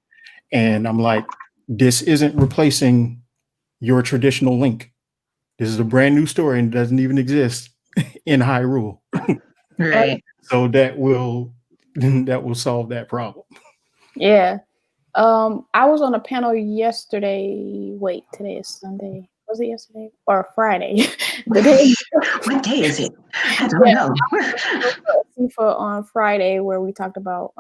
And I'm like, this isn't replacing your traditional Link. This is a brand new story and doesn't even exist in Hyrule. Right. So that will solve that problem. Yeah. I was on a panel yesterday. Wait, today is Sunday. Was it yesterday or Friday? What day is it? I don't know. FIFA on Friday, where we talked about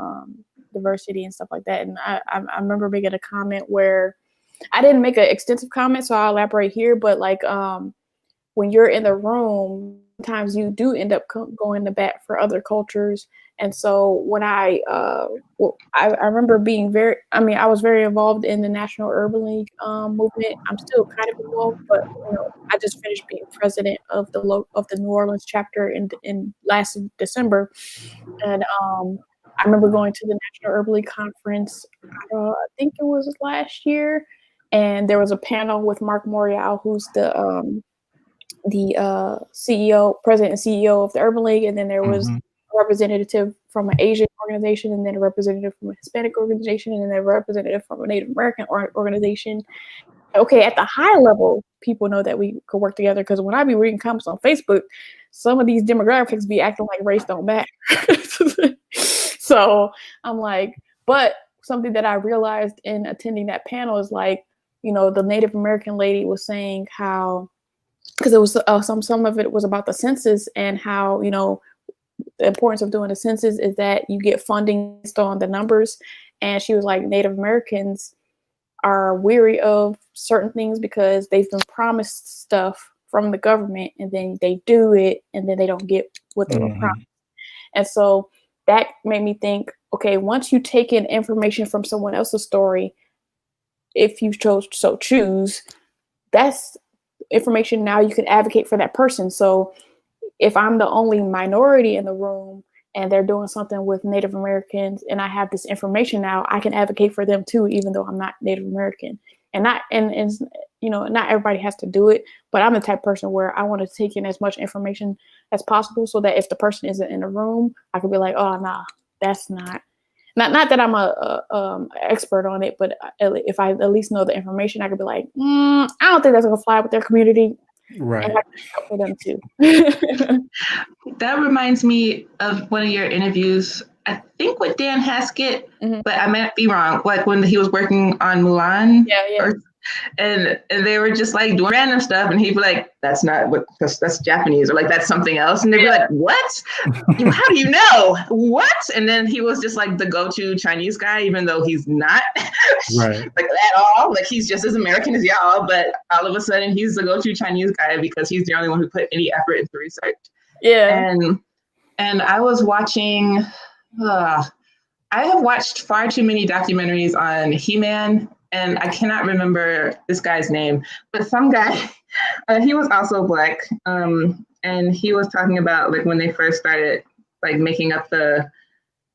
diversity and stuff like that. And I remember making a comment where I didn't make an extensive comment, so I'll elaborate here. But like when you're in the room, sometimes you do end up going to bat for other cultures. And so when I remember being I was very involved in the National Urban League movement. I'm still kind of involved, but I just finished being president of the New Orleans chapter in last December, and I remember going to the National Urban League conference. I think it was last year, and there was a panel with Mark Morial, who's the CEO, president and CEO of the Urban League, and then there was a representative from an Asian organization, and then a representative from a Hispanic organization, and then a representative from a Native American organization. Okay, at the high level, people know that we could work together, because when I be reading comments on Facebook, some of these demographics be acting like race don't matter. So I'm like, but something that I realized in attending that panel is like, the Native American lady was saying how, because it was some of it was about the census, and how the importance of doing the census is that you get funding based on the numbers. And she was like, Native Americans are weary of certain things because they've been promised stuff from the government, and then they do it, and then they don't get what they were promised. And so that made me think, okay, once you take in information from someone else's story, if you choose, that's information now you can advocate for that person. So if I'm the only minority in the room and they're doing something with Native Americans, and I have this information now, I can advocate for them too, even though I'm not Native American. And not everybody has to do it, but I'm the type of person where I want to take in as much information as possible, so that if the person isn't in the room, I could be like, oh, nah, that's not that I'm a expert on it, but if I at least know the information, I could be like, I don't think that's gonna fly with their community. Right. And I can help for them too. That reminds me of one of your interviews, I think with Dan Haskett, but I might be wrong. Like when he was working on Mulan. Yeah. And they were just like doing random stuff, and he'd be like, that's that's Japanese, or like that's something else. And they'd be like, what? How do you know? What? And then he was just like the go-to Chinese guy, even though he's not right. like at all. Like he's just as American as y'all, but all of a sudden he's the go-to Chinese guy because he's the only one who put any effort into research. Yeah. And I was watching, I have watched far too many documentaries on He-Man, and I cannot remember this guy's name, but some guy, he was also Black, and he was talking about like when they first started like making up the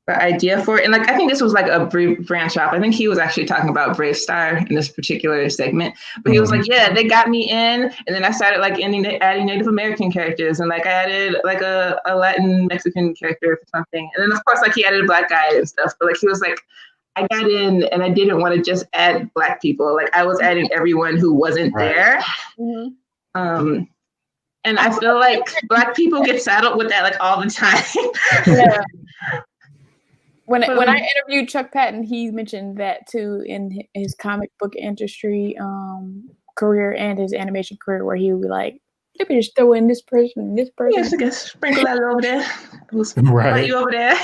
idea for it. And like I think this was like a branch off. I think he was actually talking about Brave Star in this particular segment, but he was like, yeah, they got me in, and then I started like adding Native American characters, and like I added like a Latin Mexican character for something, and then of course like he added a Black guy and stuff, but like he was like, I got in and I didn't want to just add Black people. Like I was adding everyone who wasn't there. And I feel like Black people get saddled with that like all the time. Yeah. When I interviewed Chuck Patton, he mentioned that too in his comic book industry career and his animation career, where he would be like, let me just throw in this person and this person. Yes, I guess sprinkle that over there. Right. You over there.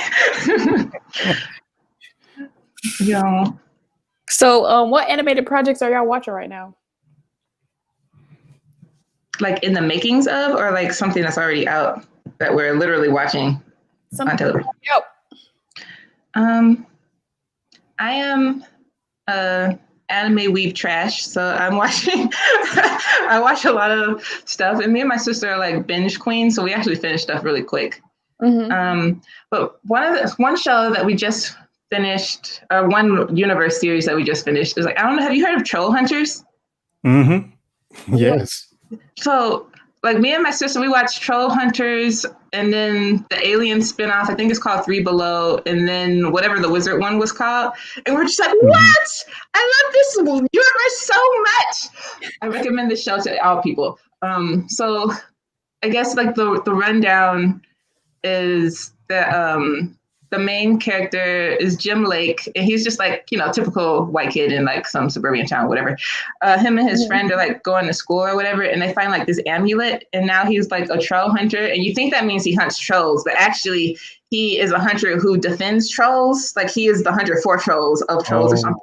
Yeah. So what animated projects are y'all watching right now? Like in the makings of, or like something that's already out that we're literally watching on television? I am anime weeb trash, so I'm watching I watch a lot of stuff, and me and my sister are like binge queens, so we actually finish stuff really quick. But one show that we just finished, one universe series that we just finished is like, I don't know, have you heard of Troll Hunters? Yes. So like me and my sister, we watched Troll Hunters, and then the Alien spinoff, I think it's called Three Below, and then whatever the Wizard one was called. And we're just like, what? I love this universe so much. I recommend this show to all people. So I guess like the rundown is that the main character is Jim Lake, and he's just like, typical white kid in like some suburban town, whatever. Him and his friend are like going to school or whatever, and they find like this amulet, and now he's like a troll hunter, and you think that means he hunts trolls, but actually he is a hunter who defends trolls. Like he is the hunter for trolls or something.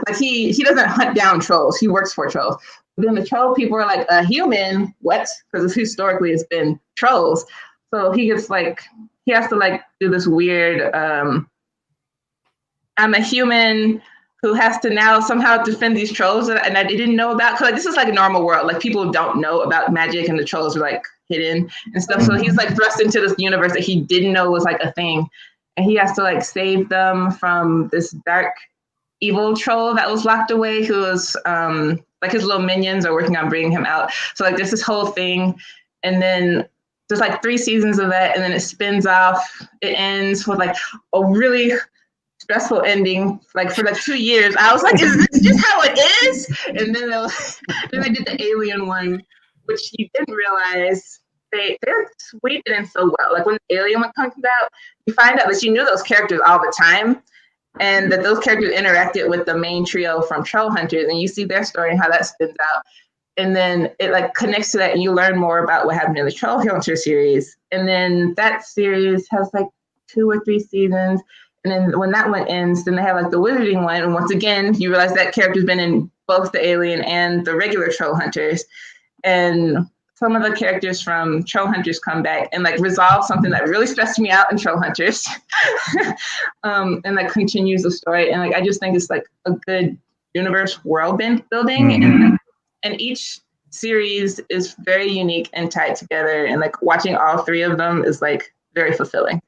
Like he doesn't hunt down trolls. He works for trolls. But then the troll people are like, a human? What? Because historically it's been trolls. So he has to like do this weird, I'm a human who has to now somehow defend these trolls and I didn't know about. Cause like, this is like a normal world. Like people don't know about magic and the trolls are like hidden and stuff. So he's like thrust into this universe that he didn't know was like a thing. And he has to like save them from this dark, evil troll that was locked away who was like his little minions are working on bringing him out. So like there's this whole thing. And then there's like 3 seasons of that, and then it spins off. It ends with like a really stressful ending. Like for like 2 years, I was like, "Is this just how it is?" And then I did the Alien one, which you didn't realize they're sweeping in so well. Like when the Alien one comes out, you find out that you knew those characters all the time, and that those characters interacted with the main trio from Troll Hunters, and you see their story and how that spins out. And then it like connects to that and you learn more about what happened in the Troll Hunter series. And then that series has like 2 or 3 seasons. And then when that one ends, then they have like the Wizarding one. And once again, you realize that character's been in both the Alien and the regular Troll Hunters. And some of the characters from Troll Hunters come back and like resolve something that really stressed me out in Troll Hunters. And like continues the story. And like I just think it's like a good universe world building. And each series is very unique and tied together. And like watching all 3 of them is like very fulfilling.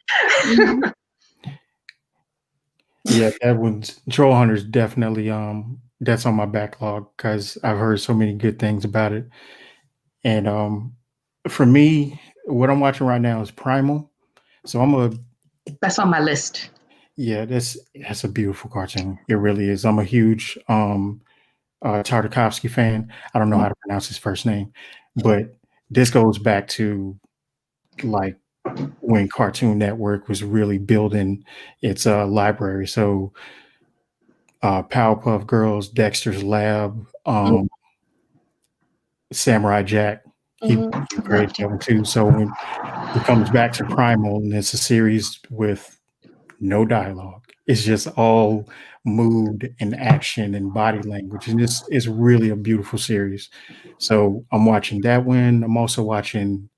Yeah, that one's Troll Hunters definitely that's on my backlog because I've heard so many good things about it. And for me, what I'm watching right now is Primal. So that's on my list. Yeah, that's a beautiful cartoon. It really is. I'm a huge Tartakovsky fan. I don't know how to pronounce his first name, but this goes back to like when Cartoon Network was really building its library. So Powerpuff Girls, Dexter's Lab, Samurai Jack, he created that one too. So when it comes back to Primal, and it's a series with no dialogue, it's just all mood and action and body language, and this is really a beautiful series. So I'm watching that one. I'm also watching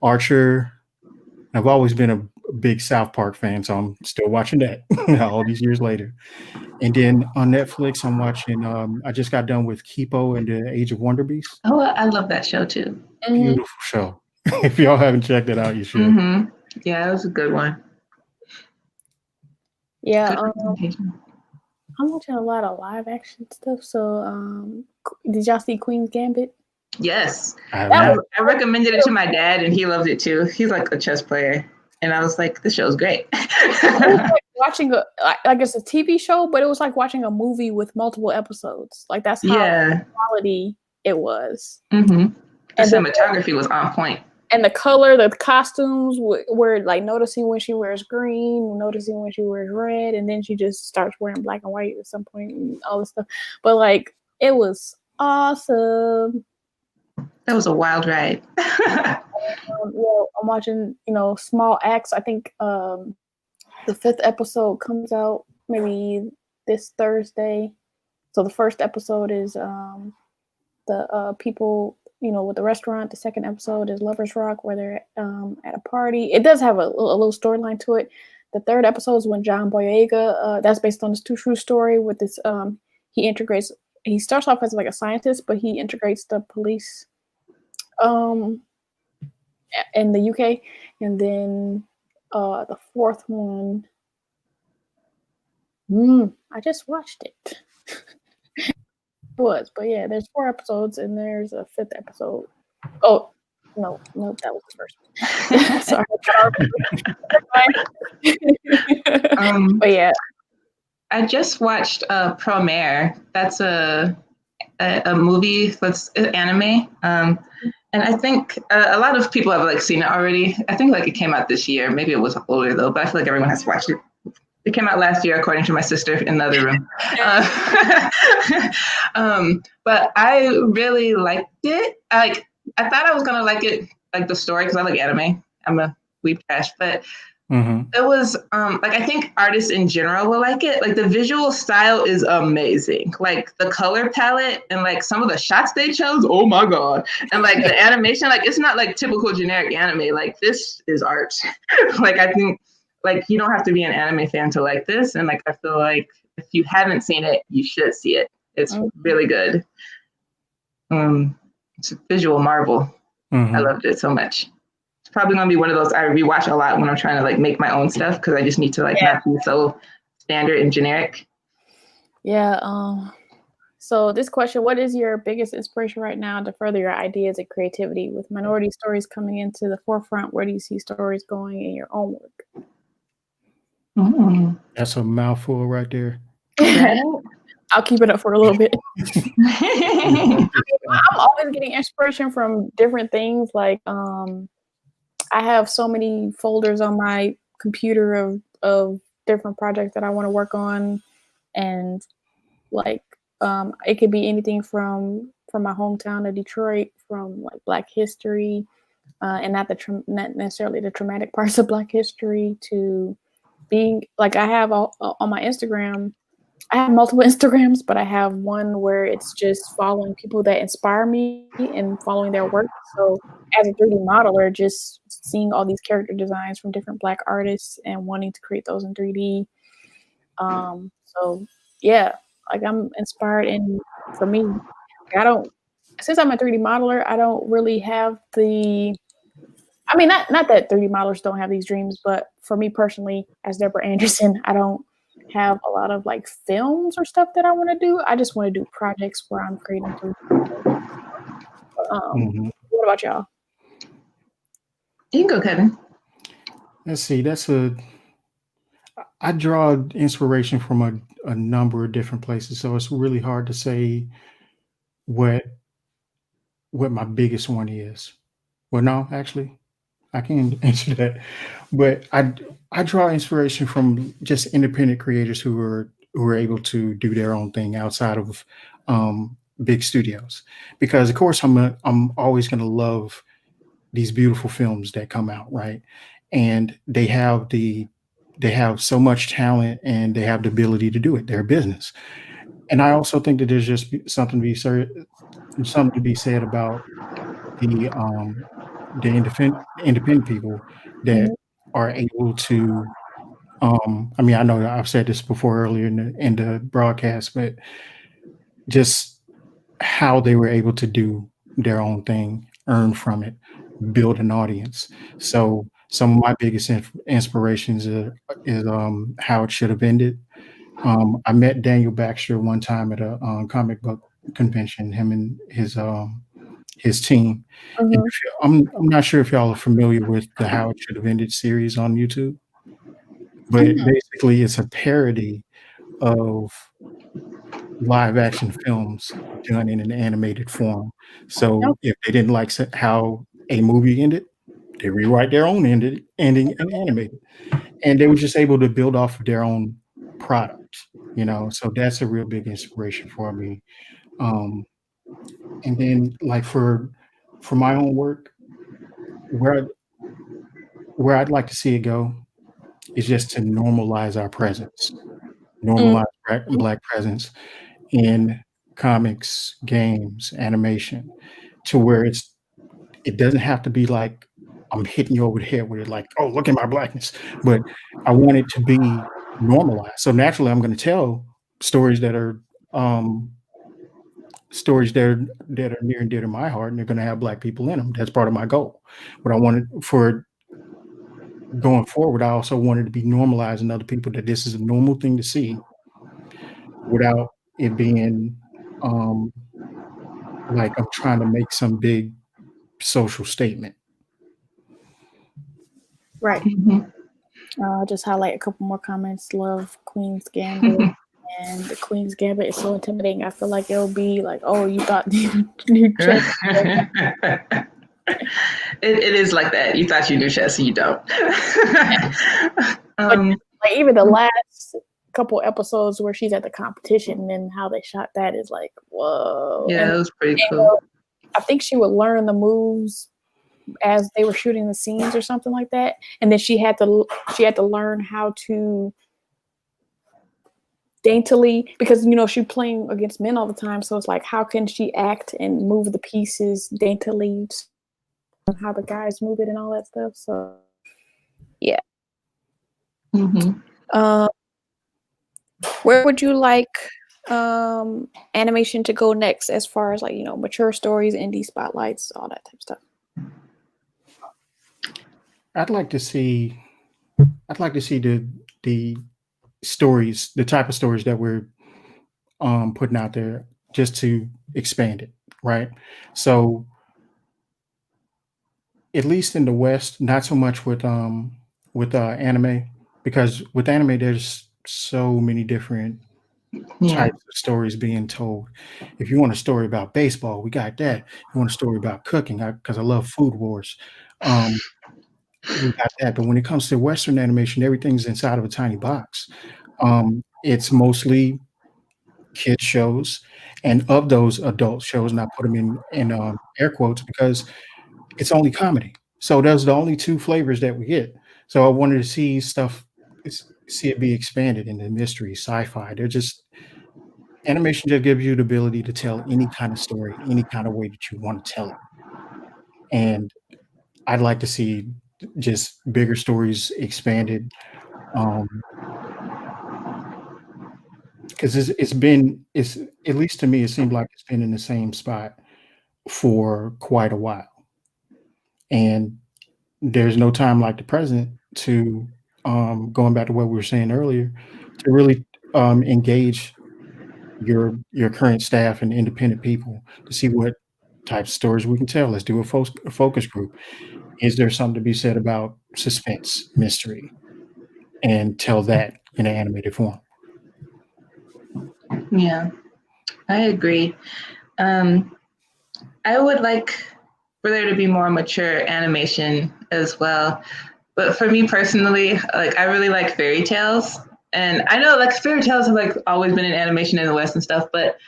Archer. I've always been a big South Park fan, so I'm still watching that all these years later. And then on Netflix, I'm watching. I just got done with Kipo and the Age of Wonder Beast. Oh, I love that show too. Beautiful show. If y'all haven't checked it out, you should. Yeah, it was a good one. Yeah, I'm watching a lot of live action stuff. So, did y'all see Queen's Gambit? Yes, I recommended it to my dad, and he loved it too. He's like a chess player, and I was like, "This show's great." It was like watching like it's a TV show, but it was like watching a movie with multiple episodes. Like that's how quality it was. The cinematography was on point. And the color, the costumes were like noticing when she wears green, noticing when she wears red, and then she just starts wearing black and white at some point and all this stuff. But like, it was awesome. That was a wild ride. Well, I'm watching, Small Axe. I think the 5th episode comes out maybe this Thursday. So the first episode is the people, with the restaurant. The second episode is Lovers Rock, where they're at a party. It does have a little storyline to it. The 3rd episode is when John Boyega, that's based on this true story with this, he starts off as like a scientist, but he integrates the police in the UK. And then the 4th one, I just watched it. But yeah, there's 4 episodes and there's a 5th episode. Oh no, that was the first one. Sorry. But yeah, I just watched Promare. That's a movie that's anime, and I think a lot of people have like seen it already. I think like it came out this year. Maybe it was older though, but I feel like everyone has watched it It came out last year, according to my sister in the other room. But I really liked it. Like, I thought I was gonna like it, like the story, because I like anime. I'm a weeb trash, but it was like, I think artists in general will like it. Like, the visual style is amazing. Like, the color palette and like some of the shots they chose, oh my god. And like the animation, like, it's not like typical generic anime. Like, this is art. Like, I think like you don't have to be an anime fan to like this. And like I feel like if you haven't seen it, you should see it. It's really good. It's a visual marvel. I loved it so much. It's probably gonna be one of those I rewatch a lot when I'm trying to like make my own stuff, because I just need to like not be so standard and generic. Yeah. So this question, what is your biggest inspiration right now to further your ideas and creativity? With minority stories coming into the forefront, where do you see stories going in your own work? That's a mouthful right there. I'll keep it up for a little bit. I'm always getting inspiration from different things. Like, I have so many folders on my computer of different projects that I want to work on, and like, it could be anything from my hometown of Detroit, from like Black history, and not necessarily the traumatic parts of Black history, to being like, I have on my Instagram. I have multiple Instagrams, but I have one where it's just following people that inspire me and following their work. So as a 3D modeler, just seeing all these character designs from different Black artists and wanting to create those in 3D. So yeah, like, I'm inspired, and for me, since I'm a 3D modeler, I don't really have not that 3D modelers don't have these dreams, but for me personally, as Deborah Anderson, I don't have a lot of like films or stuff that I want to do. I just want to do projects where I'm creating 3D. What about y'all? You can go, Kevin. Let's see. I draw inspiration from a number of different places, so it's really hard to say what my biggest one is. Well, no, actually, I can answer that. But I draw inspiration from just independent creators who are able to do their own thing outside of big studios, because of course I'm always going to love these beautiful films that come out, right? And they have so much talent, and they have the ability to do it. They're a business. And I also think that there's just something to be said about the independent people that are able to. I mean, I know I've said this before earlier in the broadcast, but just how they were able to do their own thing, earn from it, build an audience. So some of my biggest inspirations is How It Should Have Ended. I met Daniel Baxter one time at a comic book convention, him and his team. And I'm not sure if y'all are familiar with the How It Should Have Ended series on YouTube, but basically it's a parody of live action films done in an animated form. So if they didn't like how a movie ended, they rewrite their own ending and animate it. And they were just able to build off of their own product, so that's a real big inspiration for me. And then like for my own work, where I'd like to see it go is just to normalize our presence, normalize Black presence in comics, games, animation, to where it doesn't have to be like I'm hitting you over the head with it, like, oh, look at my Blackness. But I want it to be normalized. So naturally, I'm going to tell stories that are near and dear to my heart, and they're going to have Black people in them. That's part of my goal. But I wanted for going forward, I also wanted to be normalizing other people that this is a normal thing to see, without it being like I'm trying to make some big social statement. Right. I'll just highlight a couple more comments. Love Queen's Gambit. And the Queen's Gambit is so intimidating. I feel like it'll be like, oh, you thought you knew chess. It is like that. You thought you knew chess, and you don't. But like Like even the last couple episodes where she's at the competition and how they shot that is like, whoa. Yeah, and, it was pretty cool. I think she would learn the moves as they were shooting the scenes or something like that, and then she had to learn how to daintily, because she's playing against men all the time, so it's like, how can she act and move the pieces daintily, how the guys move it and all that stuff. So yeah. Where would you like animation to go next, as far as like mature stories, indie spotlights, all that type of stuff? I'd like to see the stories, the type of stories that we're putting out there, just to expand it, right? So at least in the West, not so much with anime, because with anime there's so many different types of stories being told. If you want a story about baseball, we got that. You want a story about cooking, because I love Food Wars, we got that. But when it comes to Western animation, everything's inside of a tiny box. It's mostly kid shows, and of those adult shows, and I put them in air quotes because it's only comedy. So those are the only two flavors that we get. So I wanted to see it be expanded into mystery, sci-fi. They're just animation just gives you the ability to tell any kind of story, any kind of way that you want to tell it. And I'd like to see just bigger stories expanded. Because it's at least to me, it seemed like it's been in the same spot for quite a while. And there's no time like the present to, going back to what we were saying earlier, to really engage your current staff and independent people to see what types of stories we can tell. Let's do a focus group. Is there something to be said about suspense, mystery, and tell that in an animated form? Yeah, I agree. I would like for there to be more mature animation as well. But for me personally, like I really like fairy tales. And I know like fairy tales have like always been in animation in the West and stuff, but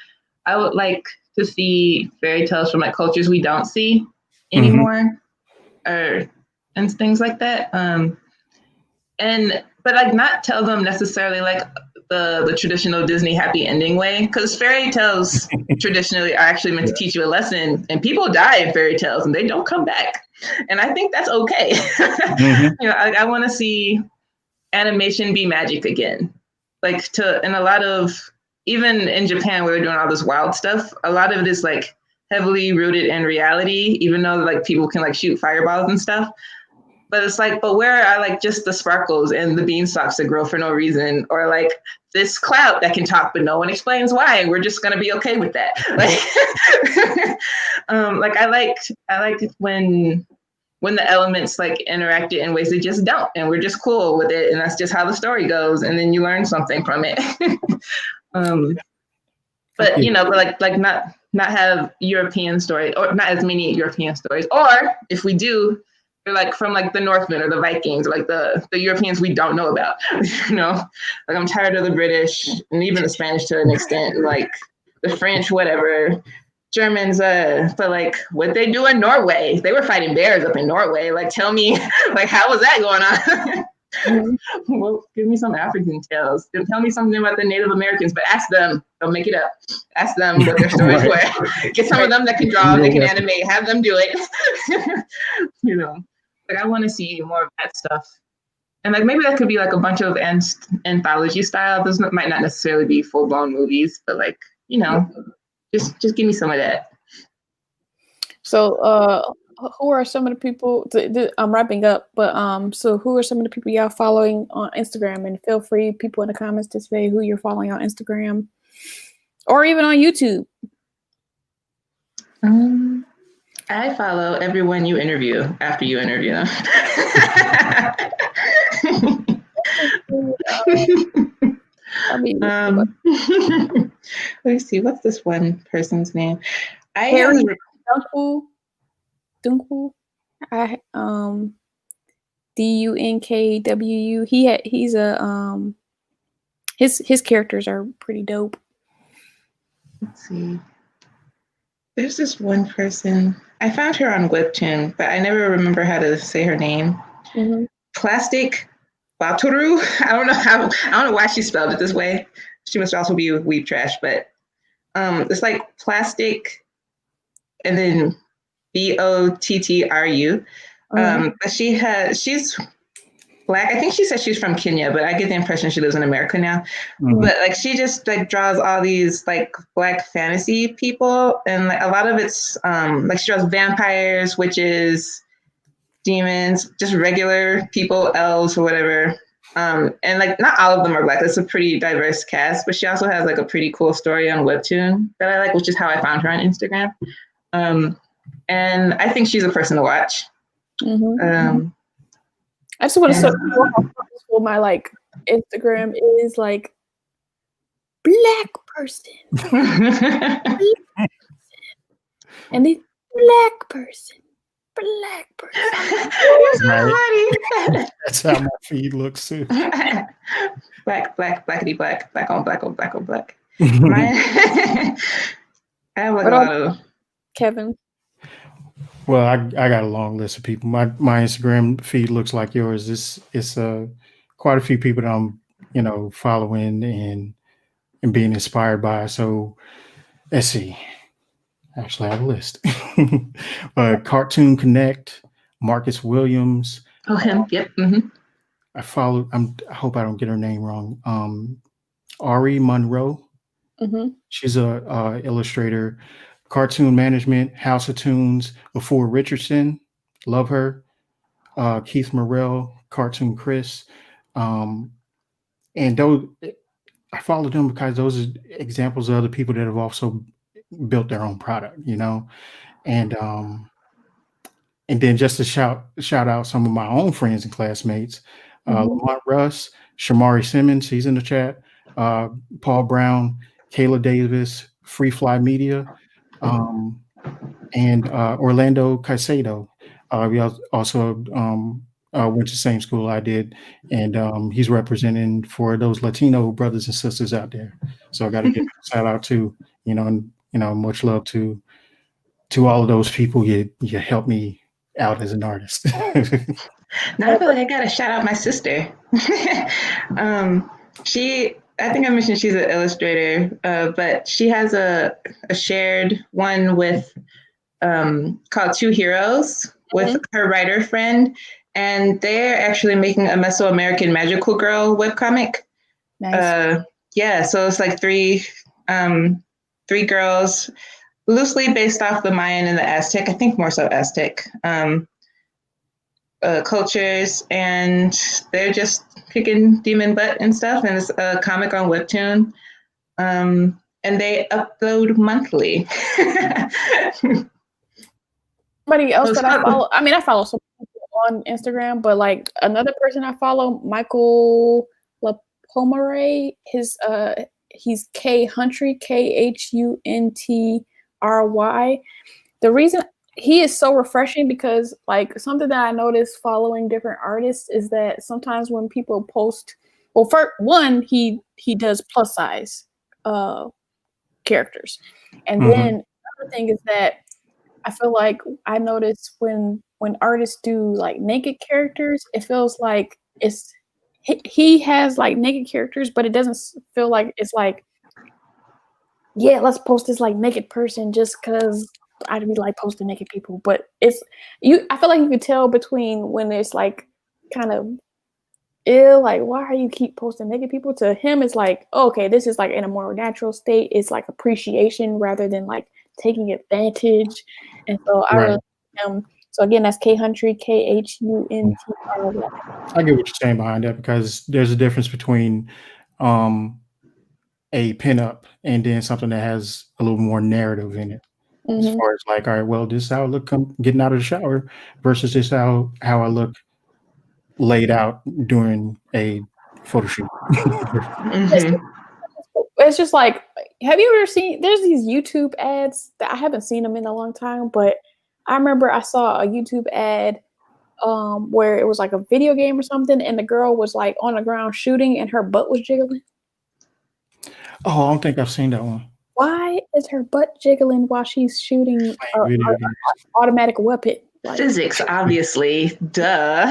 I would like to see fairy tales from like cultures we don't see anymore, or and things like that. But like not tell them necessarily like the traditional Disney happy ending way, because fairy tales traditionally are actually meant to teach you a lesson, and people die in fairy tales and they don't come back, and I think that's okay. I want to see animation be magic again, like in a lot of, even in Japan where they're doing all this wild stuff, a lot of it is like heavily rooted in reality, even though like people can like shoot fireballs and stuff. But it's like, but where are like just the sparkles and the beanstalks that grow for no reason, or like this cloud that can talk but no one explains why, and we're just gonna be okay with that. Like, I like when the elements like interacted in ways they just don't, and we're just cool with it, and that's just how the story goes, and then you learn something from it. But but not have European stories, or not as many European stories, or if we do, they're like from like the Northmen or the Vikings, or like the Europeans we don't know about. Like I'm tired of the British and even the Spanish to an extent, like the French, whatever. Germans, but like what they do in Norway, they were fighting bears up in Norway. Like, tell me, like, how was that going on? Well, give me some African tales. Tell me something about the Native Americans, but ask them. Don't make it up. Ask them what their stories were. Get some of them that can draw, that can animate. Have them do it. Like I want to see more of that stuff. And like maybe that could be like a bunch of anthology style. Those might not necessarily be full blown movies, but like just give me some of that. So, who are some of the people? I'm wrapping up, but so who are some of the people y'all following on Instagram? And feel free, people in the comments, to say who you're following on Instagram or even on YouTube. I follow everyone you interview after you interview them. Let me see. What's this one person's name? Harry Dunkle. DUNKWU. He's a his characters are pretty dope. Let's see. There's this one person. I found her on Webtoon, but I never remember how to say her name. Mm-hmm. Plastic Batoru. I don't know why she spelled it this way. She must also be weeb trash, but it's like plastic and then BOTTRU. But she's Black. I think she said she's from Kenya, but I get the impression she lives in America now. Mhm. But like she just like draws all these like Black fantasy people, and like a lot of it's like she draws vampires, witches, demons, just regular people, elves or whatever. And like not all of them are Black. It's a pretty diverse cast, but she also has like a pretty cool story on Webtoon that I like, which is how I found her on Instagram. And I think she's a person to watch. Mm-hmm. I just want to show how purposeful my like Instagram is, like Black person, and the Black person. You're so funny. That's how my feed looks too. Black, blackity black, black on black on black on black. I have like a lot of Kevin. Well, I got a long list of people. My Instagram feed looks like yours. It's quite a few people that I'm following and being inspired by. So let's see. Actually, I have a list. Cartoon Connect, Marcus Williams. Oh, him. Yep. Mm-hmm. I hope I don't get her name wrong. Ari Monroe. Mm-hmm. She's a illustrator. Cartoon Management, House of Tunes, Before Richardson, love her. Keith Morrell, Cartoon Chris, and those I follow them because those are examples of other people that have also built their own product, and then just to shout out some of my own friends and classmates, Lamont Russ, Shamari Simmons, he's in the chat, Paul Brown, Kayla Davis, Free Fly Media, and Orlando Caicedo. We also went to the same school I did, and he's representing for those Latino brothers and sisters out there. So I got to give a shout out to, and much love to all of those people. You helped me out as an artist. Now I feel like I gotta shout out my sister. I think I mentioned she's an illustrator, but she has a shared one with called Two Heroes with her writer friend, and they're actually making a Mesoamerican Magical Girl webcomic. Nice. Yeah, so it's like three girls, loosely based off the Mayan and the Aztec. I think more so Aztec. Cultures, and they're just kicking demon butt and stuff, and it's a comic on Webtoon, and they upload monthly. Somebody else that I follow, I follow some people on Instagram, but like another person I follow, Michael Lapomare, he's K Huntry, KHUNTRY. The reason he is so refreshing because like something that I noticed following different artists is that sometimes when people post, well, first one, he does plus size characters, and then another thing is that I feel like I notice when artists do like naked characters, it feels like he has like naked characters, but it doesn't feel like it's like, yeah, let's post this like naked person just because I'd be like posting naked people. But I feel like you could tell between when it's like kind of ill, like why are you keep posting naked people? To him, it's like, oh, okay, this is like in a more natural state. It's like appreciation rather than like taking advantage. And so I really so again, that's K Huntry, KHUNTRY. I get what you're saying behind that, because there's a difference between a pinup and then something that has a little more narrative in it. As far as like, all right, well, this is how I look getting out of the shower versus this how I look laid out during a photo shoot. It's just like, have you ever seen, there's these YouTube ads that I haven't seen them in a long time, but I remember I saw a YouTube ad where it was like a video game or something, and the girl was like on the ground shooting, and her butt was jiggling? Oh, I don't think I've seen that one. Why is her butt jiggling while she's shooting an automatic weapon? Like, physics, obviously. Duh.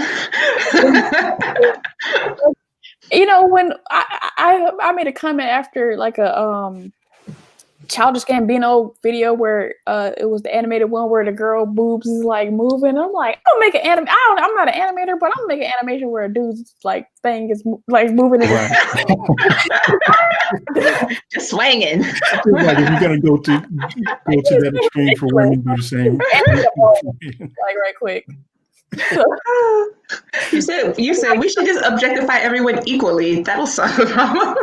You know, when I made a comment after like a Childish Gambino video where it was the animated one where the girl boobs is like moving. I'm like, I'm not an animator, but I'm gonna make an animation where a dude's like thing is like moving. Right. Just swinging. Like if you're gonna go to that extreme for women, do the same. Like right quick. You said we should just objectify everyone equally. That'll solve the problem.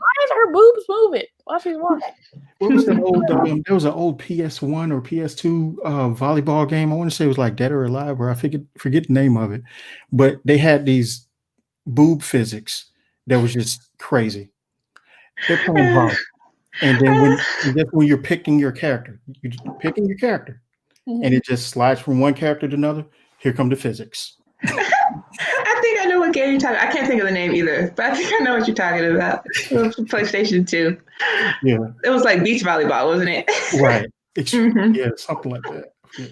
Why is her boobs moving while she's walking? What was that old? There was an old PS1 or PS2 volleyball game. I want to say it was like Dead or Alive, or I forget the name of it. But they had these boob physics that was just crazy. They're playing volleyball, and then when you're picking your character, and it just slides from one character to another. Here come the physics. I think I know what game you're talking about. I can't think of the name either, but I think I know what you're talking about. It was PlayStation 2. Yeah. It was like beach volleyball, wasn't it? Right. Yeah, something like that. Yeah.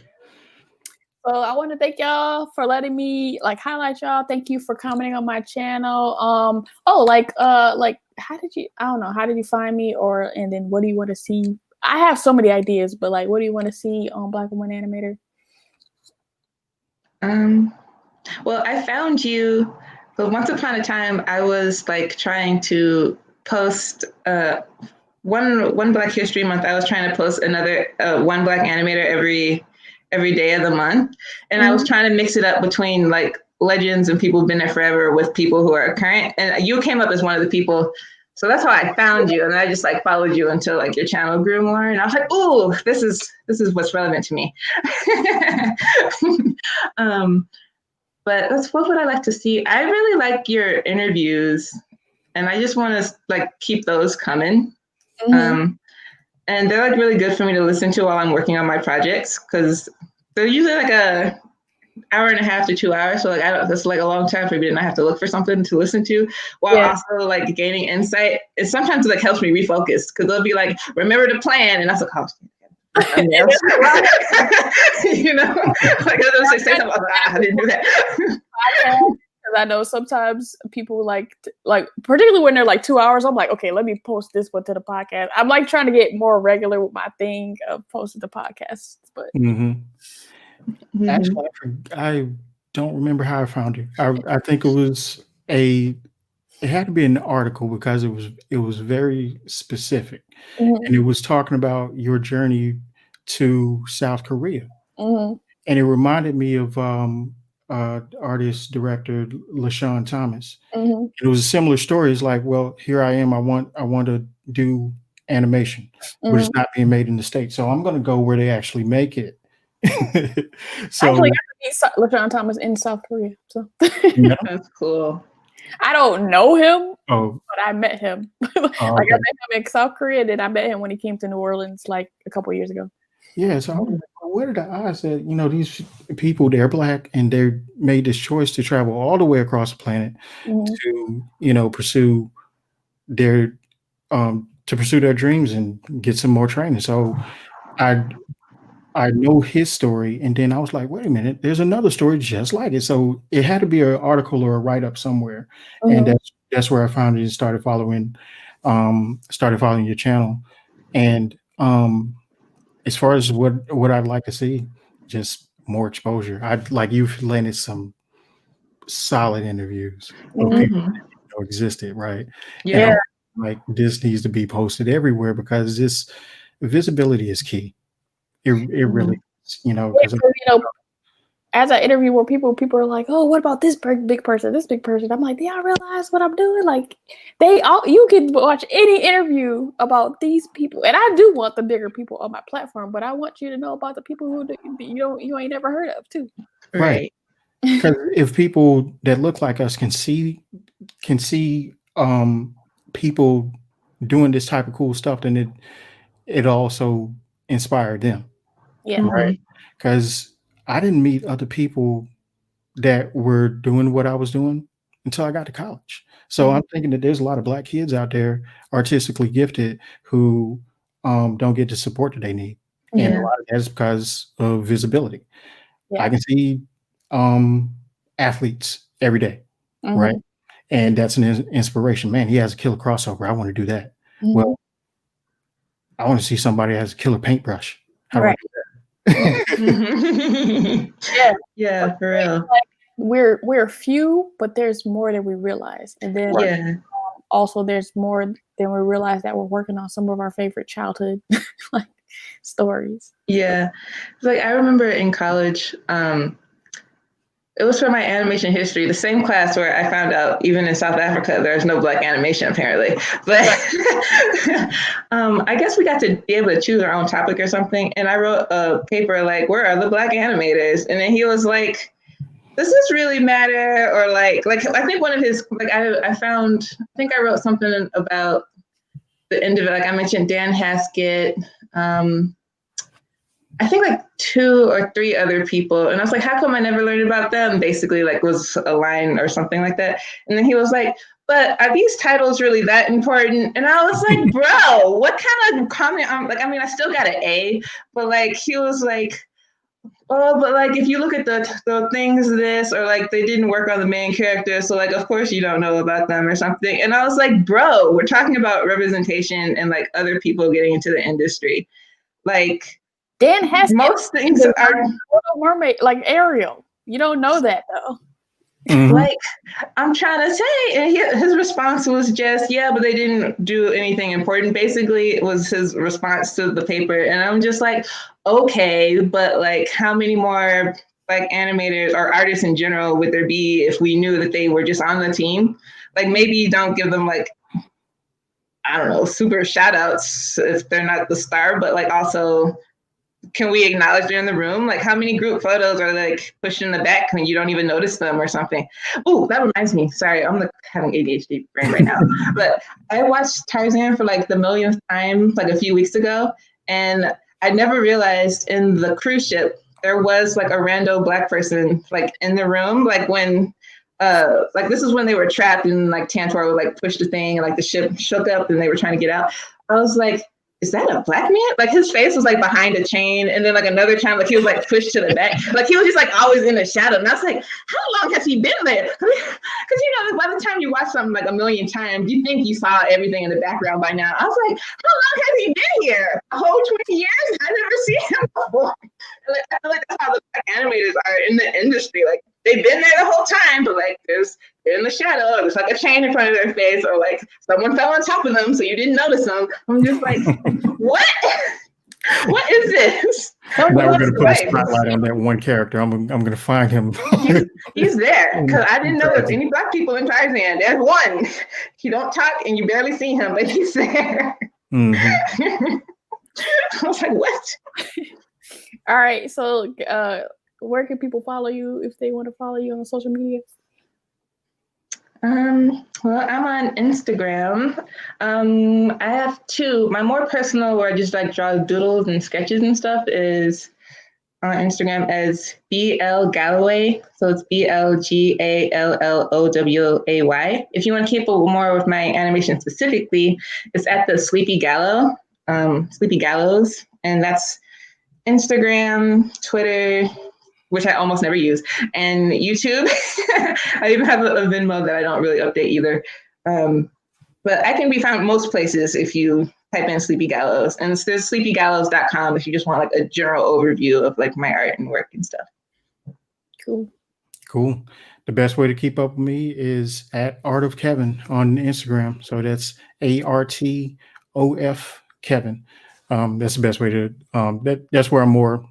So I want to thank y'all for letting me like highlight y'all. Thank you for commenting on my channel. How did you find me, and then what do you want to see? I have so many ideas, but like, what do you want to see on BlkWmnAnimator? Well, I found you, but once upon a time, I was like trying to post one Black History Month. I was trying to post another one Black animator every day of the month, and I was trying to mix it up between like legends and people who've been there forever with people who are current. And you came up as one of the people. So that's how I found you, and I just like followed you until like your channel grew more, and I was like, "Ooh, this is what's relevant to me." But what would I like to see? I really like your interviews, and I just want to like keep those coming. And they're like really good for me to listen to while I'm working on my projects because they're usually like a hour and a half to 2 hours. So like that's like a long time for me to not have to look for something to listen to while also like gaining insight. It sometimes like helps me refocus because they'll be like, remember to plan, and I was like, oh. You know, like I was say something, I didn't do that. Because I know sometimes people like particularly when they're like 2 hours, I'm like, okay, let me post this one to the podcast. I'm like trying to get more regular with my thing of posting the podcast. But actually, I don't remember how I found it. I think it had to be an article because it was very specific, and it was talking about your journey to South Korea, and it reminded me of artist director LaShawn Thomas. It was a similar story. It's like, well, here I am. I want to do animation, but it's not being made in the States, so I'm going to go where they actually make it. So actually, I meet LaShawn Thomas in South Korea. So that's cool. I don't know him, but I met him. I met him in South Korea, and then I met him when he came to New Orleans like a couple of years ago. Yeah, so I was like, what are the odds that these people, they're Black and they made this choice to travel all the way across the planet to pursue their dreams and get some more training. So I know his story, and then I was like, wait a minute, there's another story just like it. So it had to be an article or a write-up somewhere. And that's where I found it and started following your channel. And as far as what I'd like to see, just more exposure. You've landed some solid interviews of people that existed, right? Yeah. Like this needs to be posted everywhere because this visibility is key. It really is, because as I interview more people are like, oh, what about this big person, this big person? I'm like, do y'all realize what I'm doing? Like you can watch any interview about these people. And I do want the bigger people on my platform, but I want you to know about the people who you ain't never heard of too. Right. Because if people that look like us can see people doing this type of cool stuff, then it also inspired them. Yeah. Right. Because I didn't meet other people that were doing what I was doing until I got to college. So I'm thinking that there's a lot of Black kids out there artistically gifted who don't get the support that they need. And a lot of that is because of visibility. I can see athletes every day, right? And that's an inspiration. Man, he has a killer crossover. I want to do that. Well, I want to see somebody that has a killer paintbrush. How do I do that? Yeah, for real. Like, we're few, but there's more than we realize. And then also there's more than we realize that we're working on some of our favorite childhood like stories. Yeah. Like I remember in college, it was for my animation history, the same class where I found out even in South Africa, there's no Black animation apparently. But I guess we got to be able to choose our own topic or something. And I wrote a paper like, where are the Black animators? And then he was like, does this really matter? Or like I think one of his, like I think I wrote something about the end of it. Like I mentioned Dan Haskett, I think like 2 or 3 other people. And I was like, how come I never learned about them? Basically, like was a line or something like that. And then he was like, but are these titles really that important? And I was like, bro, what kind of comment? Like, I mean, I still got an A, but like, he was like, oh, but like, if you look at the things this, or like they didn't work on the main character. So like, of course you don't know about them or something. And I was like, bro, we're talking about representation and like other people getting into the industry. Like, Dan Haskett, most things are Little Mermaid, like Ariel. You don't know that though. Like I'm trying to say, and his response was just, yeah, but they didn't do anything important. Basically, it was his response to the paper, and I'm just like, okay, but like, how many more like animators or artists in general would there be if we knew that they were just on the team? Like maybe don't give them like, I don't know, super shout outs if they're not the star, but like also, can we acknowledge they're in the room? Like how many group photos are like pushed in the back when you don't even notice them or something? Oh, that reminds me. Sorry, I'm like having ADHD brain right now. But I watched Tarzan for like the millionth time like a few weeks ago. And I never realized in the cruise ship, there was like a rando Black person like in the room. Like when, like this is when they were trapped and like Tantor would like push the thing and like the ship shook up and they were trying to get out. I was like, is that a Black man? Like his face was like behind a chain. And then like another time, like he was like pushed to the back. Like he was just like always in the shadow. And I was like, how long has he been there? Cause you know, by the time you watch something like a million times, you think you saw everything in the background by now. I was like, how long has he been here? A whole 20 years? I've never seen him before. And like, I feel like that's how the Black animators are in the industry. Like they've been there the whole time, but like they're in the shadow, or there's like a chain in front of their face, or like someone fell on top of them so you didn't notice them. I'm just like, what? What is this? Now we're going to put a spotlight on that one character. I'm going to find him. He's there because I didn't know there's any Black people in Tarzan. There's one. He don't talk and you barely see him, but he's there. I was like, what? All right. So where can people follow you if they want to follow you on social media? Well, I'm on Instagram. I have 2. My more personal, where I just like draw doodles and sketches and stuff, is on Instagram as BlkGalloway. So it's BlkGalloway. If you want to keep more with my animation specifically, it's at the Sleepy Gallows, and that's Instagram, Twitter, which I almost never use, and YouTube. I even have a Venmo that I don't really update either. But I can be found most places if you type in Sleepy Gallows. And there's sleepygallows.com if you just want like a general overview of like my art and work and stuff. Cool. The best way to keep up with me is at Art of Kevin on Instagram. So that's ARTOF Kevin. That's the best way to, that's where I'm more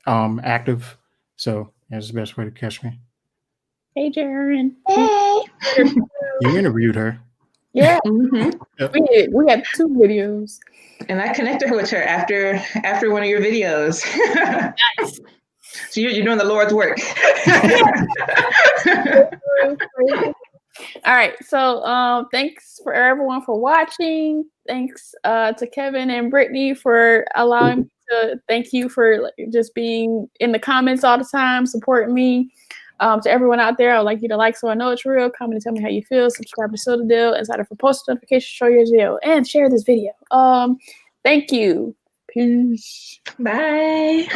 active. So that's the best way to catch me. Hey, Jaren. Hey. You interviewed her. Yeah. Yep. We have 2 videos. And I connected with her after one of your videos. Nice. So you're doing the Lord's work. All right. So thanks for everyone for watching. Thanks to Kevin and Brittany for allowing me to thank you for just being in the comments all the time, supporting me. To everyone out there, I would like you to like so I know it's real. Comment and tell me how you feel. Subscribe to Still the Deal and sign up for post notifications. Show your deal and share this video. Thank you. Peace. Bye.